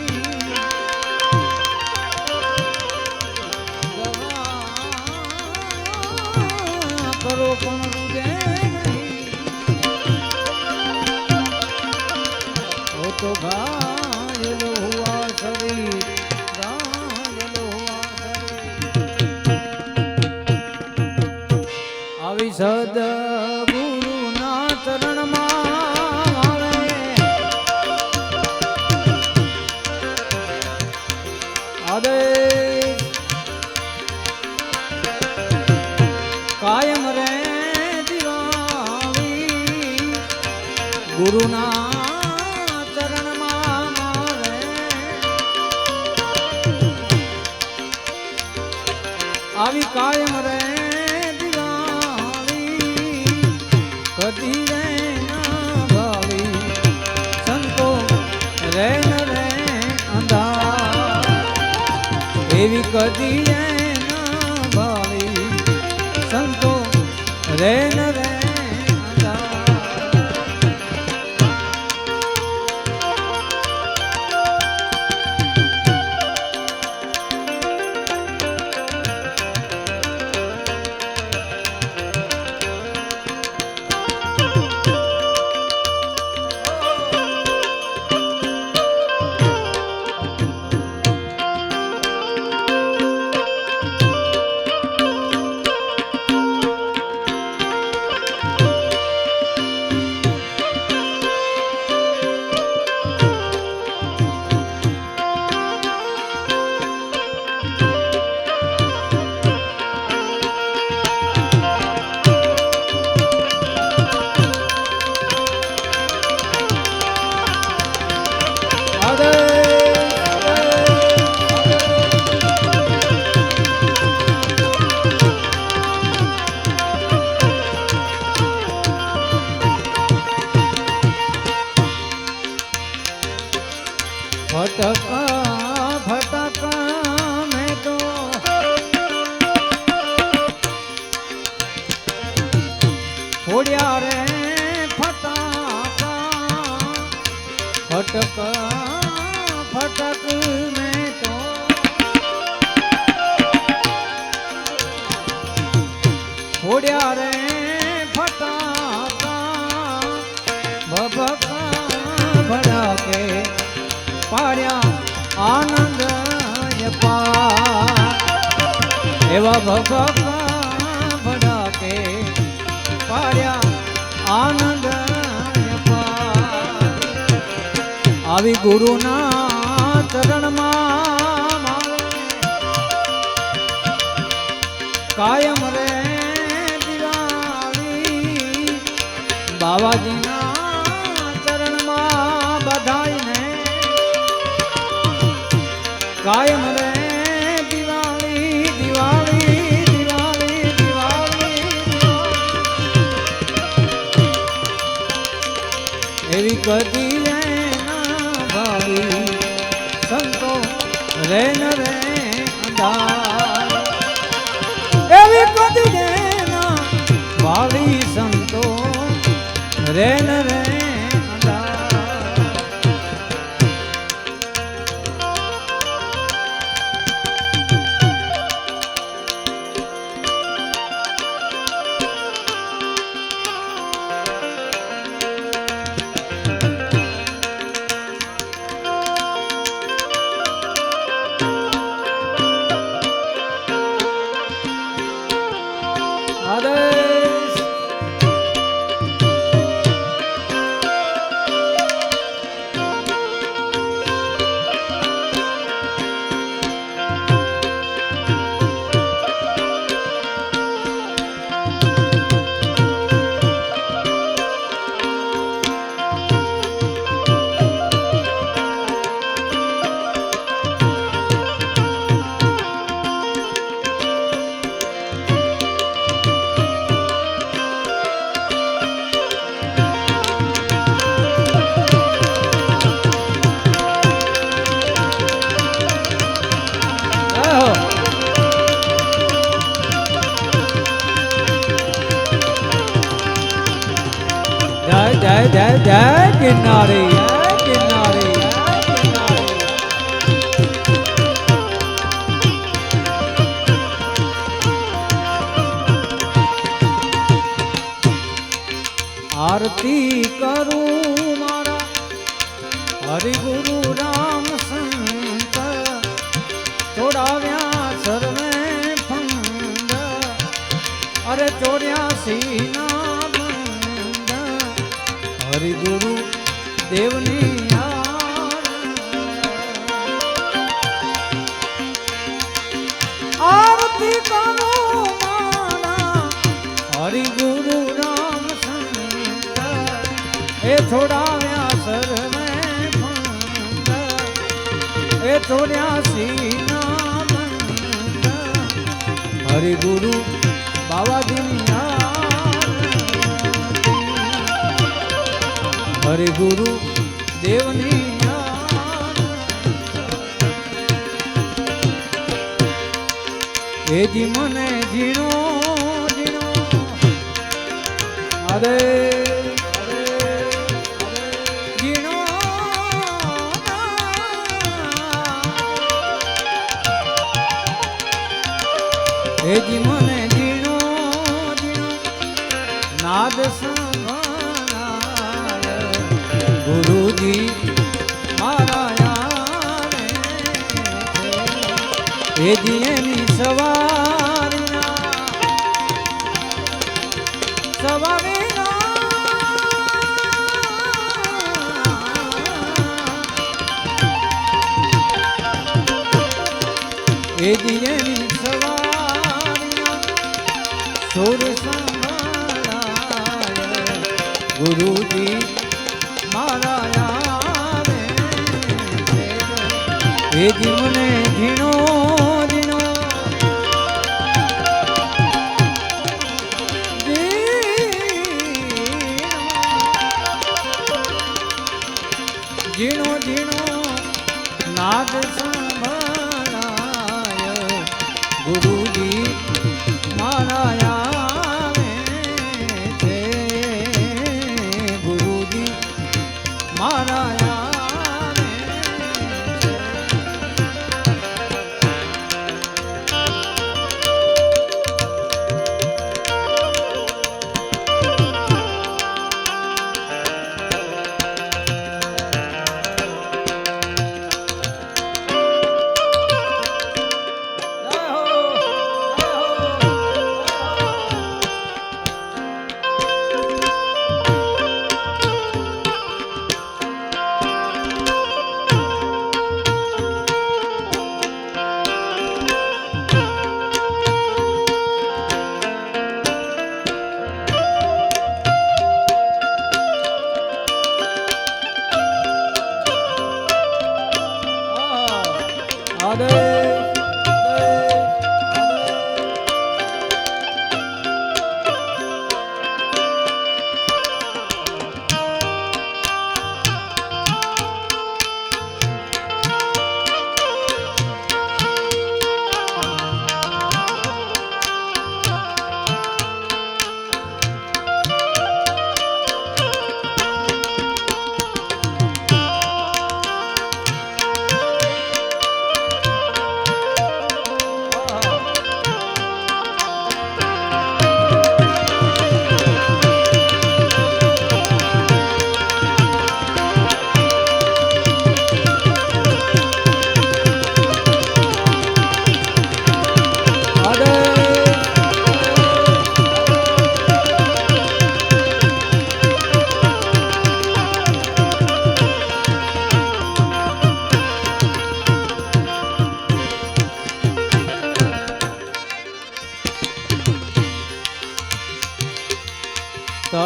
करो मुझे नहीं वो तो घायल हुआ शरीर घायल हुआ शरीर આવી સદગુરુના ચરણમાં આદેશ કાયમ રે દિવાળી ગુરુના ચરણમાં મારે આવી કાયમ રે દિવાળી કદી રે ના ભાવી સંતો રે ન રે અંધાર એવી કદી ના ભાવી સંતો રે ન રે છોડ્યા રે ફટાકા ફટક ફટક મેં તો છોડ્યા રે ફટાકા ભભકા ભડાકે પાડ્યા આનંદ એવા ભભકા ભડાકે પાડ્યા આનંદ આવી ગુરુના ચરણમાં મારે કાયમ રે દિવાળી બાવાજીના ચરણમાં બધાઈને કાયમ રે દિવાળી દિવાળી દિવાળી દિવાળી એવી કદી સંતો રે ન રે અંધાર એવી કદી ના વાળી સંતો રે ન રે જય જય જય કિનારી જય કિનારી આરતી કરું મારા હરિ ગુરુ રામ સંત ચોડાવ્યા સર્વે ફંદ અરે 84 ના હરિ ગુરુ દેવની આરતી કરો મારા હરિ ગુરુ રામ સંત એ છોડાવ્યા સર્વે ફંદ એ 84 ના બંધ હરિ ગુરુ બાવાજીની હરિ ગુરુ દેવની એજી મને ઝીણો ઝીણો અરે ઝીણો એજી મને ઝીણો ઝીણો નાદ ગુરુજી મારા એ જીએની સવારીના એ જીએની સવારીના સુર સંભાળાય ગુરુજી એ જીવને ઝીણો ઝીણો ઝીણો ઝીણો નાદ સંભળાય ગુરુજી મારા આવે છે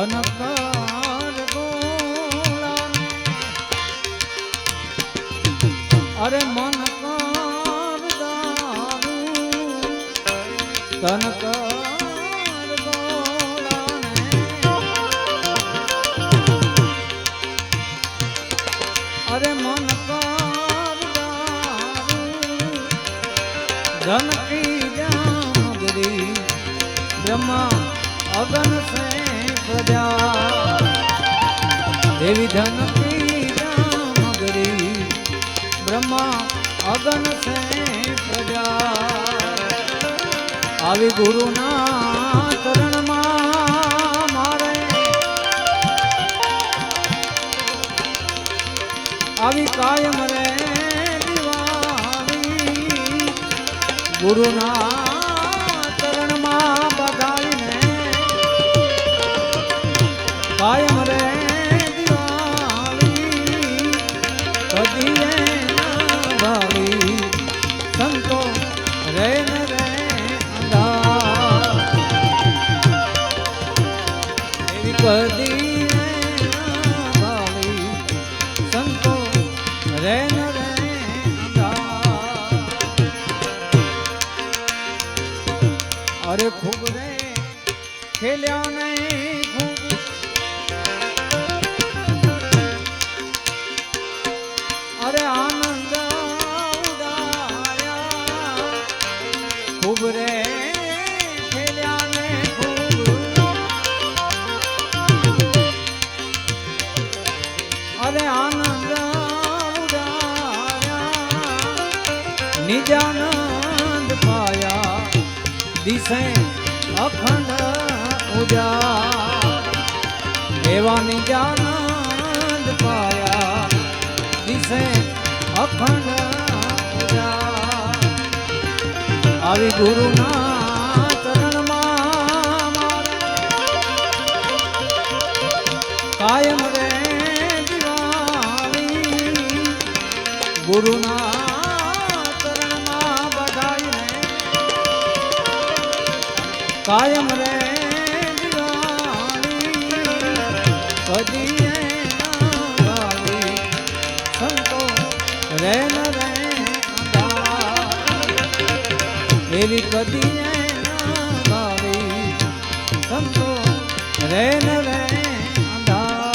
ધનકર ગોળા અરે મન કર દારૂ ધનકર ગોળા અરે મન કર દારૂ ધનકી જાગરી બ્રહ્મા अगन से प्रजा देवी धन की जामगरी ब्रह्मा अगन से प्रजा આવી ગુરુના ચરણમાં મારે આવી કાયમ રે દિવાળી ગુરુના ચરણમાં બધાઈને કાયમ રે દિવાળી કદીએ ના ભાવી સંતો રે ન રે અંધા એવી કદીએ ના ભાવી સંતો રે ન રે અંધા અરે ખૂબ રે ખેલ્યા નહીં ખૂબ અરે આનંદ ઉડાયા ખૂબ રે ખેલ્યા ને ખૂબ અરે આનંદ ઉડાયા નિજાનંદ પાયા દિશે અખંડ ઉજા એવા નિજાનંદ પાયા દિશે અખંડ ઉજા આવી ગુરુના ચરણમાં મારે કાયમ રે દિવાળી ગુરુના ચરણમાં બધાઈને કાયમ રે દિવાળી કદીએ ના ભાવી સંતો રે ન રે અંધા એવી કદીએ ના ભાવી સંતો રે ન રે અંધા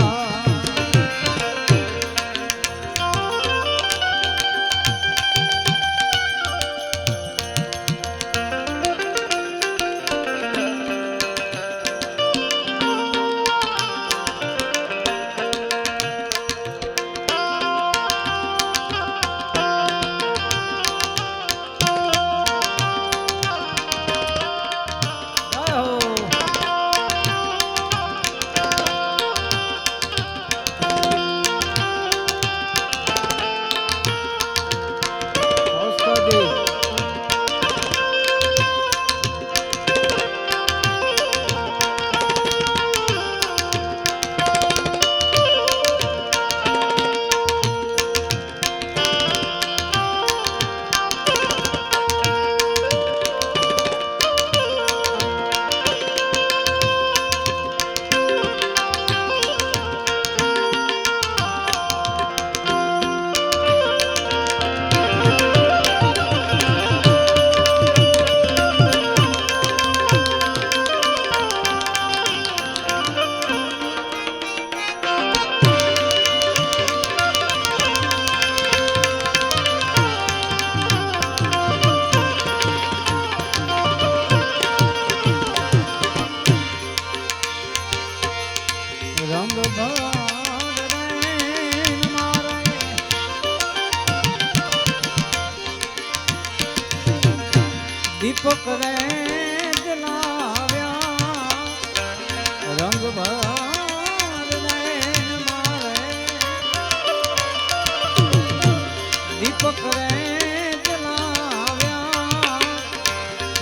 રંગ દીપક રે જલાવ્યા રંગ મારે દીપક રે જલાવ્યા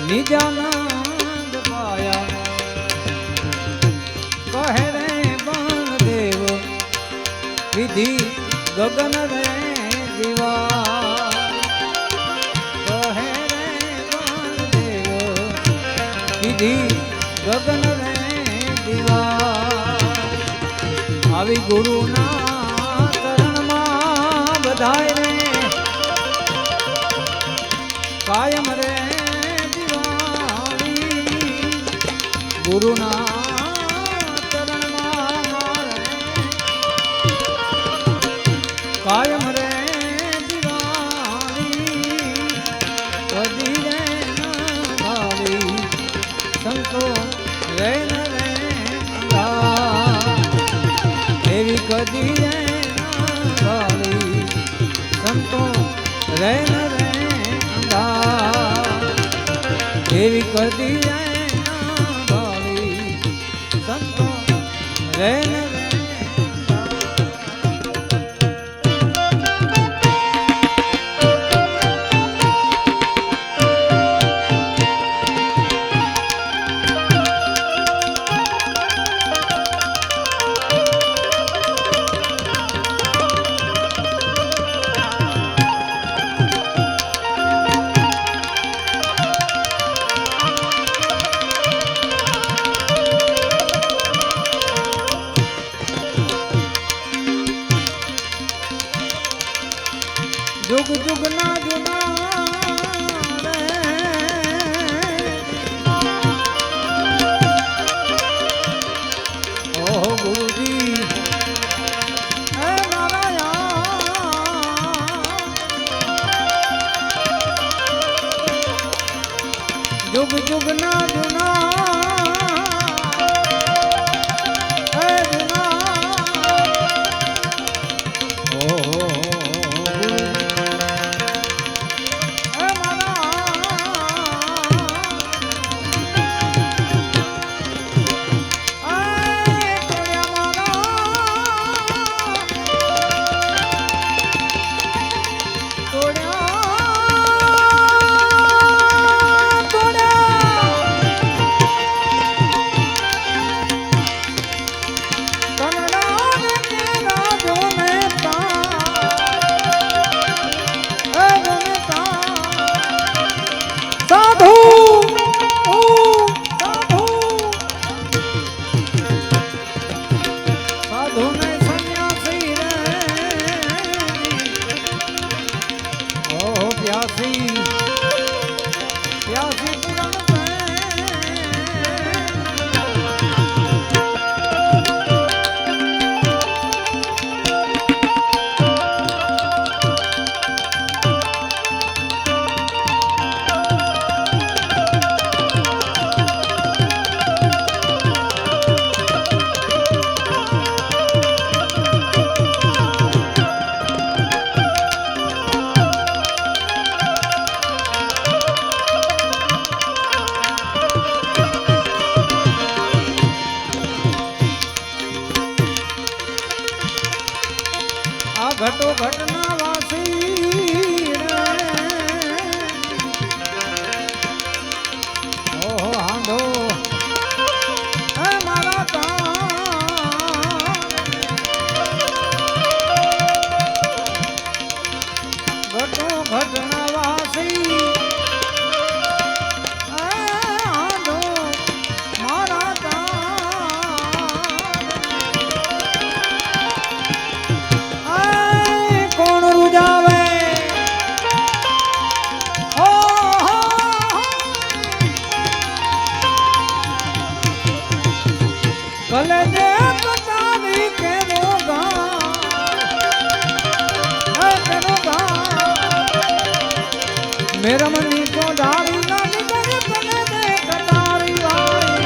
નિજાનંદ પાયા કહે રે વિધિ ગગન રે દીવા કહે રે દેવ વિધિ ગગન રે દીવા આવી ગુરુના ચરણમાં બધાય રે કાયમ રે દિવાળી ગુરુના ચરણમાં મારે કાયમ રે દિવાળી કદી રે ન ભાવી સંતો રે ન રે અંગા એવી કદી રે ન ભાવી સંતો રે ન રે એવી કદી ભાવી સંતો રે जुग जुग ना जुना ओ गुरु जी जुग जुग ना जुना घटो घटना वासी ओ हांडो मारा घटो घटना वासी हांडो मारा कले जे पतानी के रोगा मेरा मनी को डाली ना निकले कले जे कटारी वाली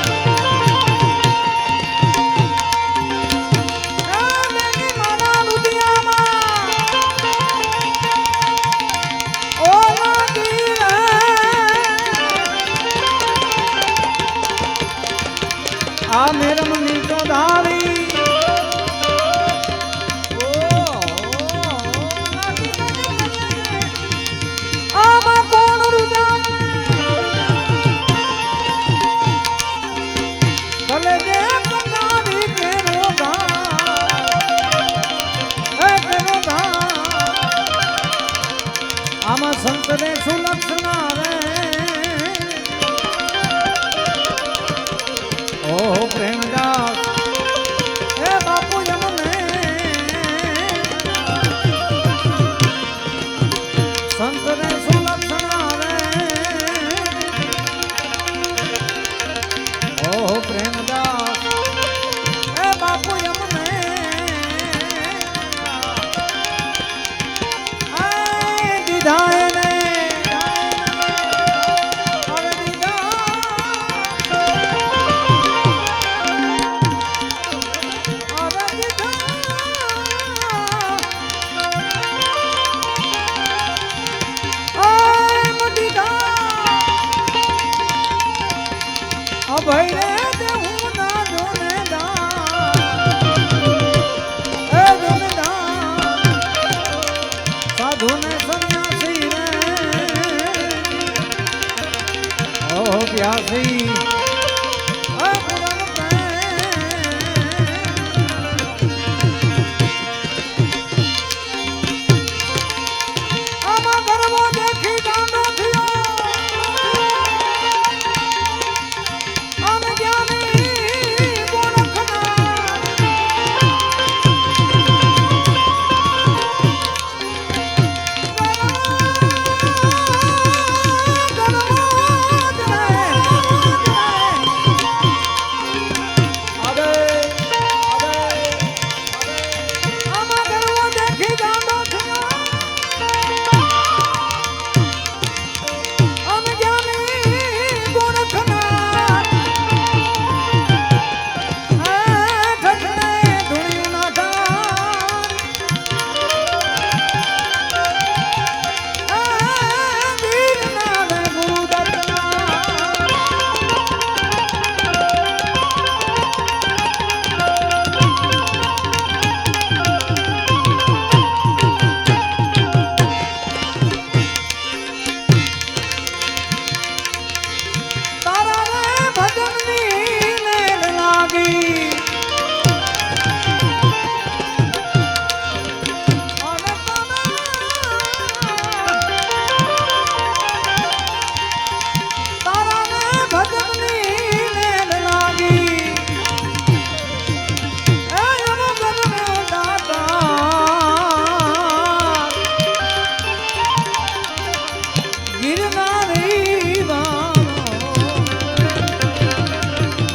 मेरी माना लुधिया ओ लगी आ मेरा मनी को डाली आमा कौन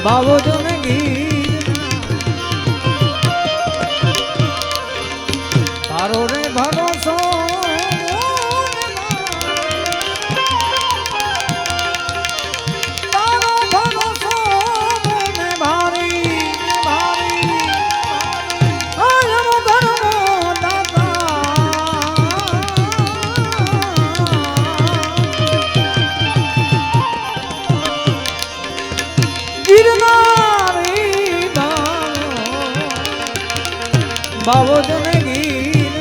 બાવો જન ગીર તારો રે ભરોસો બાવો જન ગીર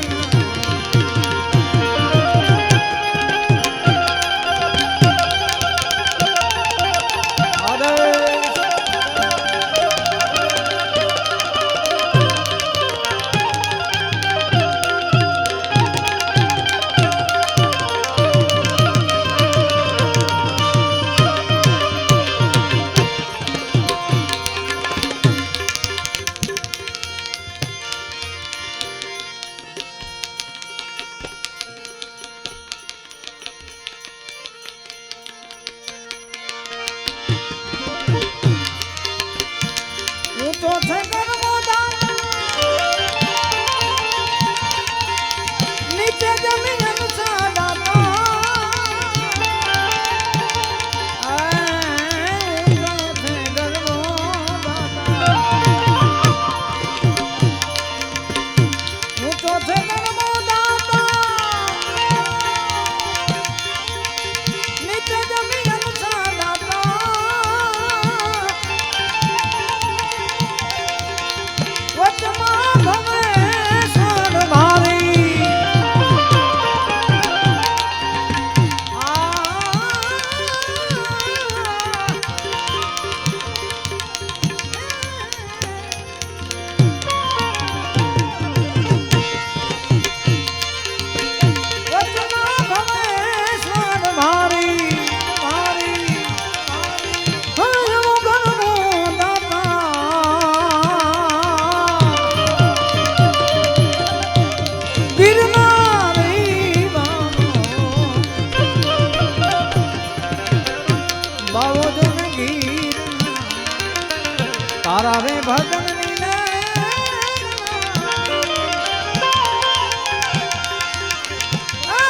તારા રે ભજન ની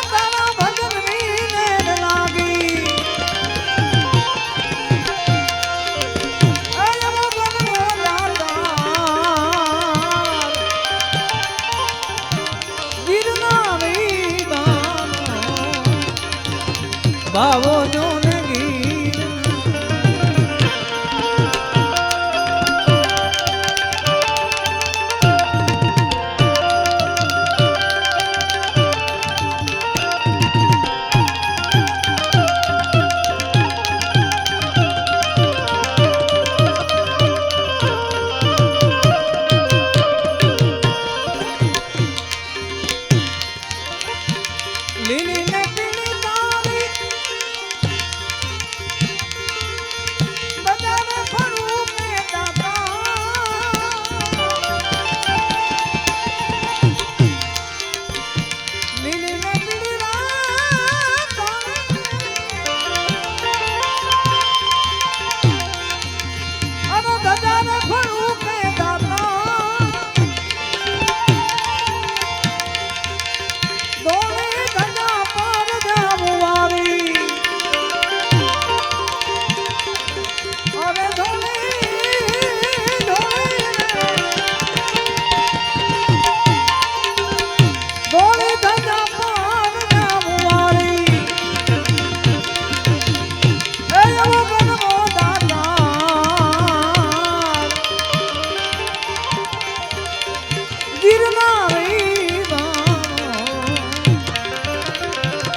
તારા ભજન ની લાગી બાવો જો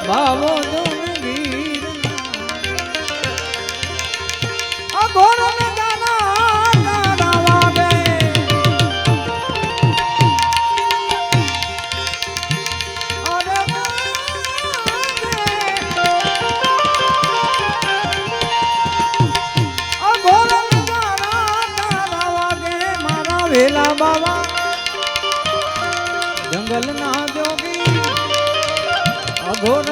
બાવો જન ગીર અઘોર ને ગાના તારા વાગે અરે અઘોર ને ગાના તારા વાગે મારા વેલા બાવા જંગલ ના જોગી અઘોર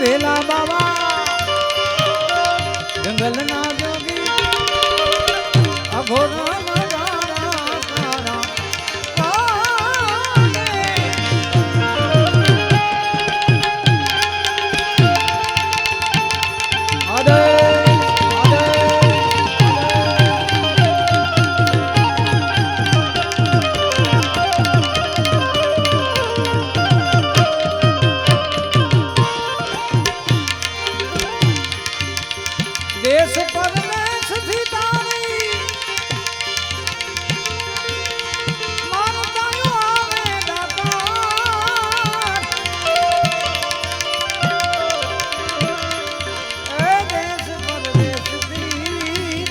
વેલા બાબા જંગલના જોગી અઘોર દેશ પરદેશ થી તારી માનતાયો આવે દાતાર એ દેશ પરદેશ થી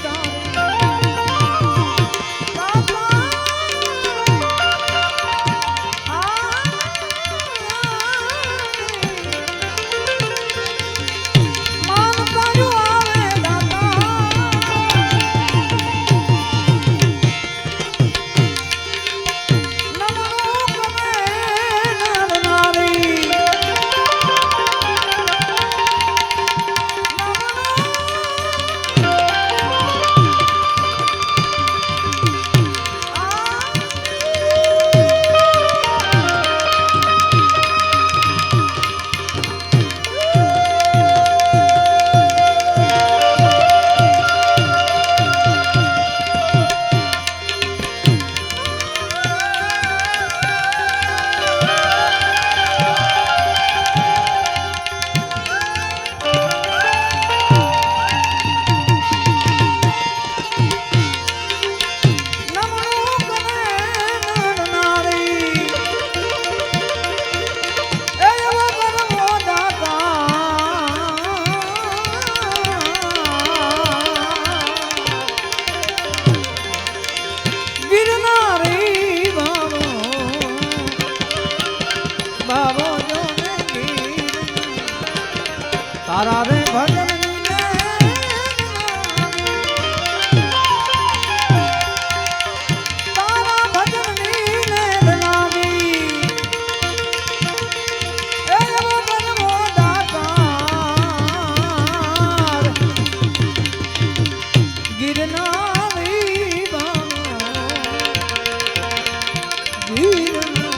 તારા રે ભજન તારા ભજન નીને બનાવી એ એવો બનવો દાતાર ગિરનારી બાબા ગિરનારી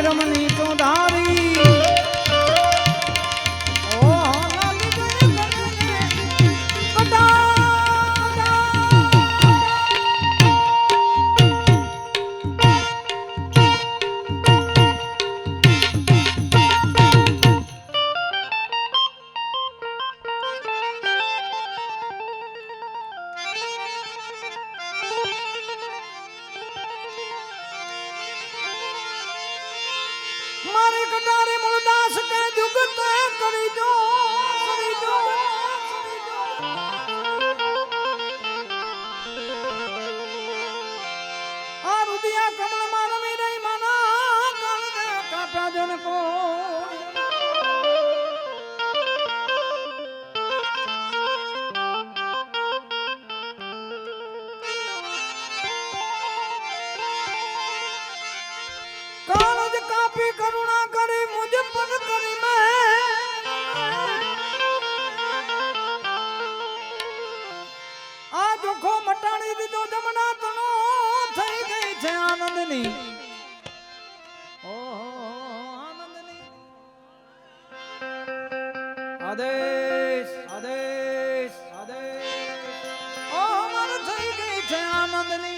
મેરમની તો ધારી ઓ લાગી ગઈ કટા મારી કટારી મૂળદાસ કે જુગત કરી દો આ રુદિયા કમળ માં રમી રહી માના કાળને કાપા જન કો कालज कापी करुणा करी मुझे पद करी मैं आ दुखो मटाड़ी दीदो जमना तनो થઈ ગઈ છે આનંદની ઓહો આનંદની આદેશ આદેશ આદેશ ઓ મર થઈ ગઈ છે આનંદની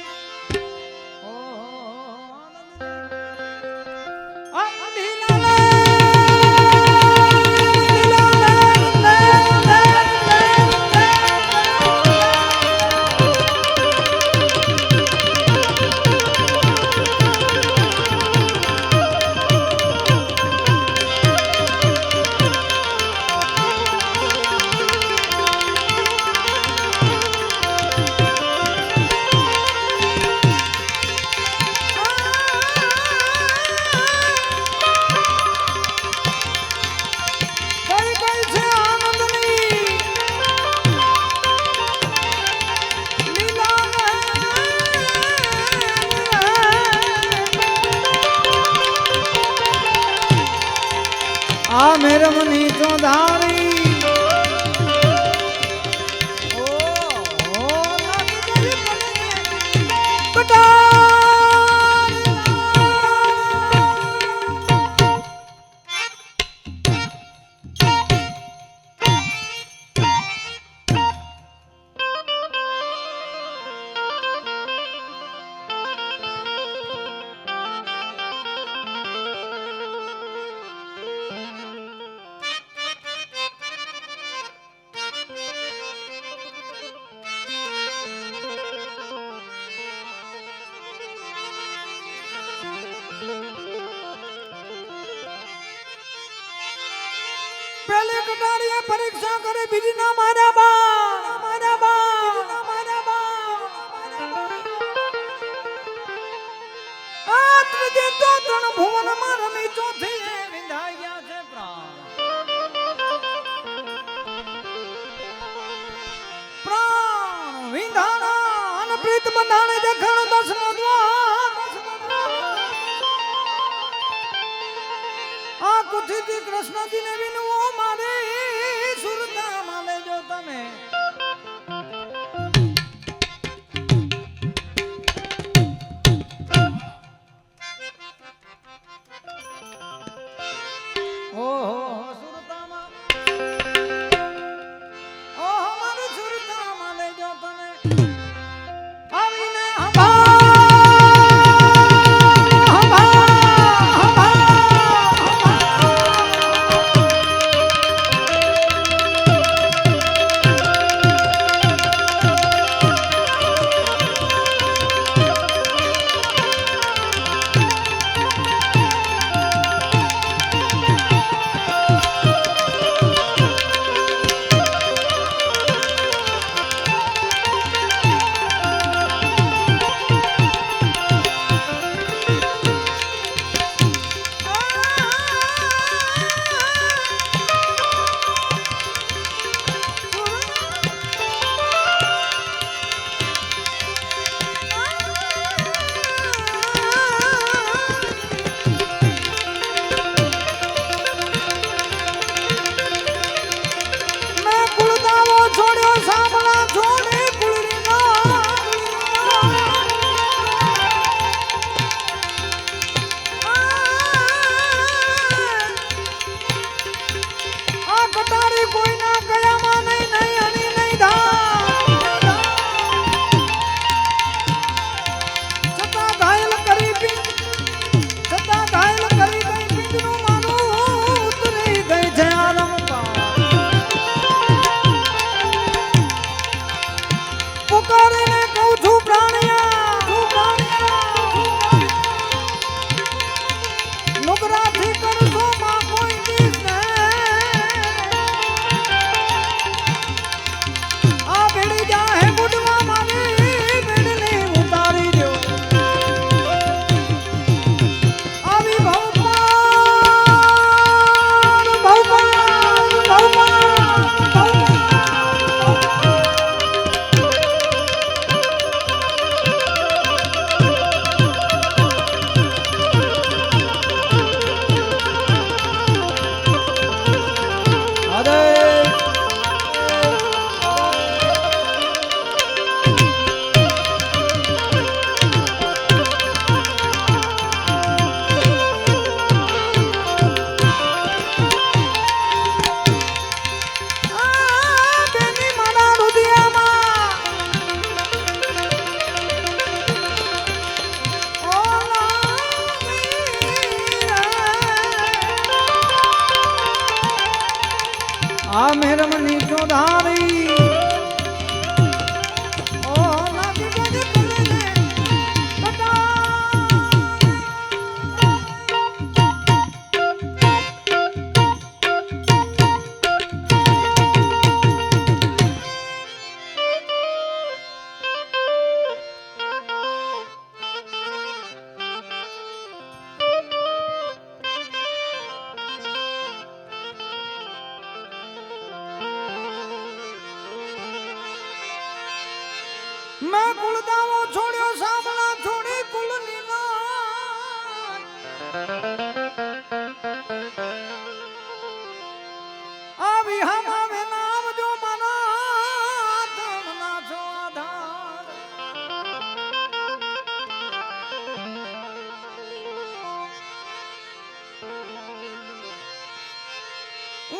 आ मेरे मनी तो धारी ओ लागी गई कटा पहले कटारिया परीक्षा करे बीजी ना मारा बा आत्म जे तो तण भुवन में रमी चौथी विंधाई गया છે प्राण विंधाना अन प्रीत बंधाने देखण दसनो द्वार आ कुछ दी कृष्ण जी ने विनु मारे सुरता माले जो तमे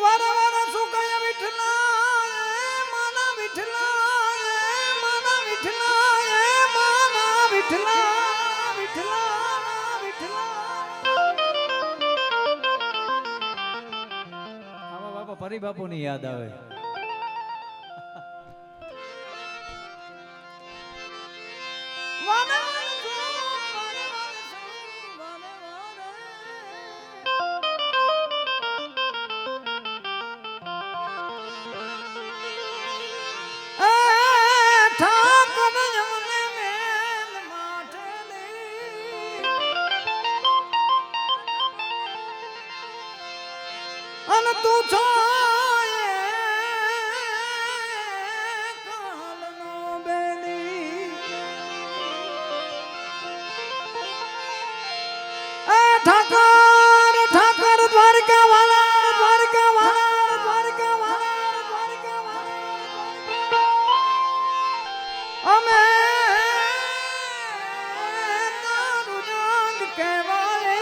वर वर सुकय विठला माना विठला माना विठला माना विठला विठला विठला આમાં બાપા ફરી બાપુની યાદ આવે. તું છો ઠાકર ઠાકર દ્વારકા વાળા દ્વારકા વાળા દ્વારકા વાળા દ્વારકા વાળા અમે તારું નામ કહેવાય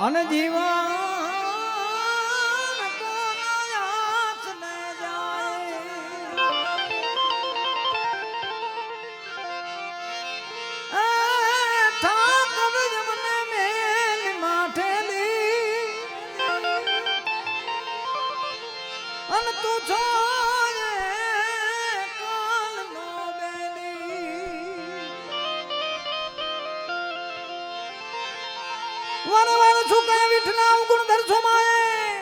અને જીવન તું છો કાલનો બેલી વર વર સુકય વિઠના ગુણ દર્શો માએ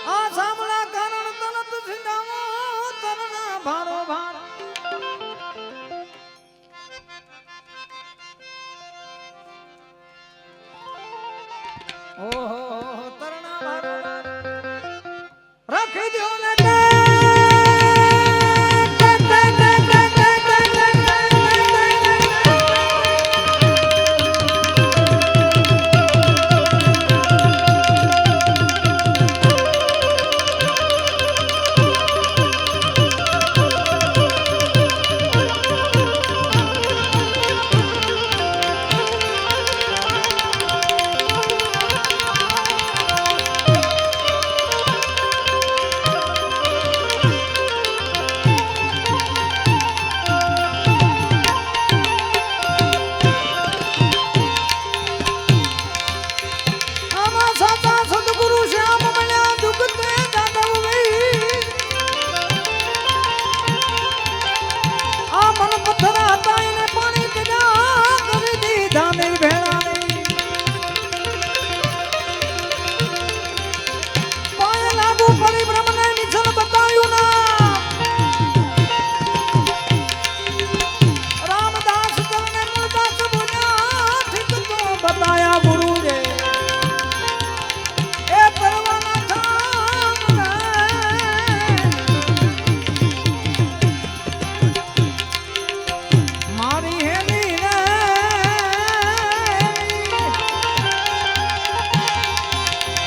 આ સામળા કારણ તનત સિંધાવો તરના ભારો ભાર ઓહો તરના ભારો રાખી દો ને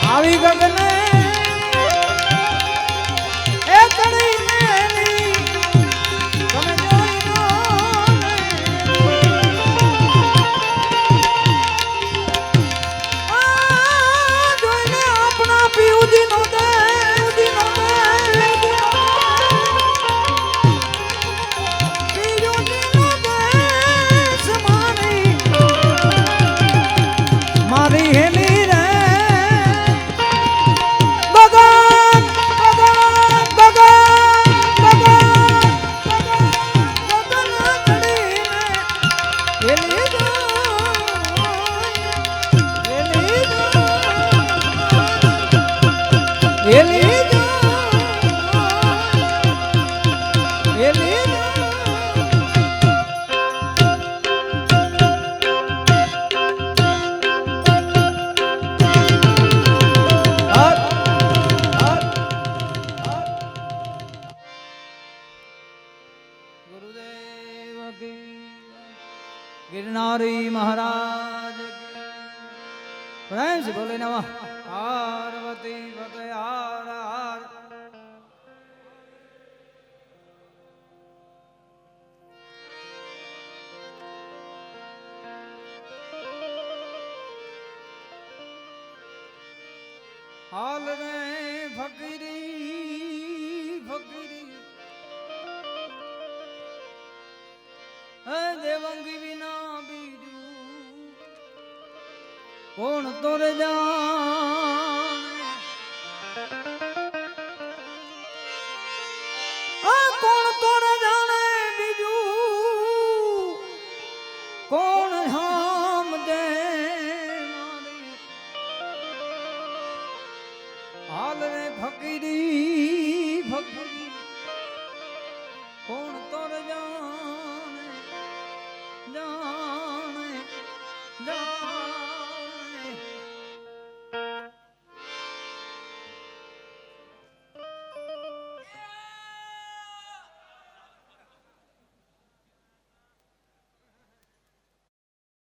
આવી ગગને એ કડી મેલી તમે જોઈને આપણા પીઉજી નો દે મારી હેલી गिरनारी महाराज प्रेम से बोले नमः पार्वती पते हार हार દેવંગી વિના બીજું કોણ તોર જા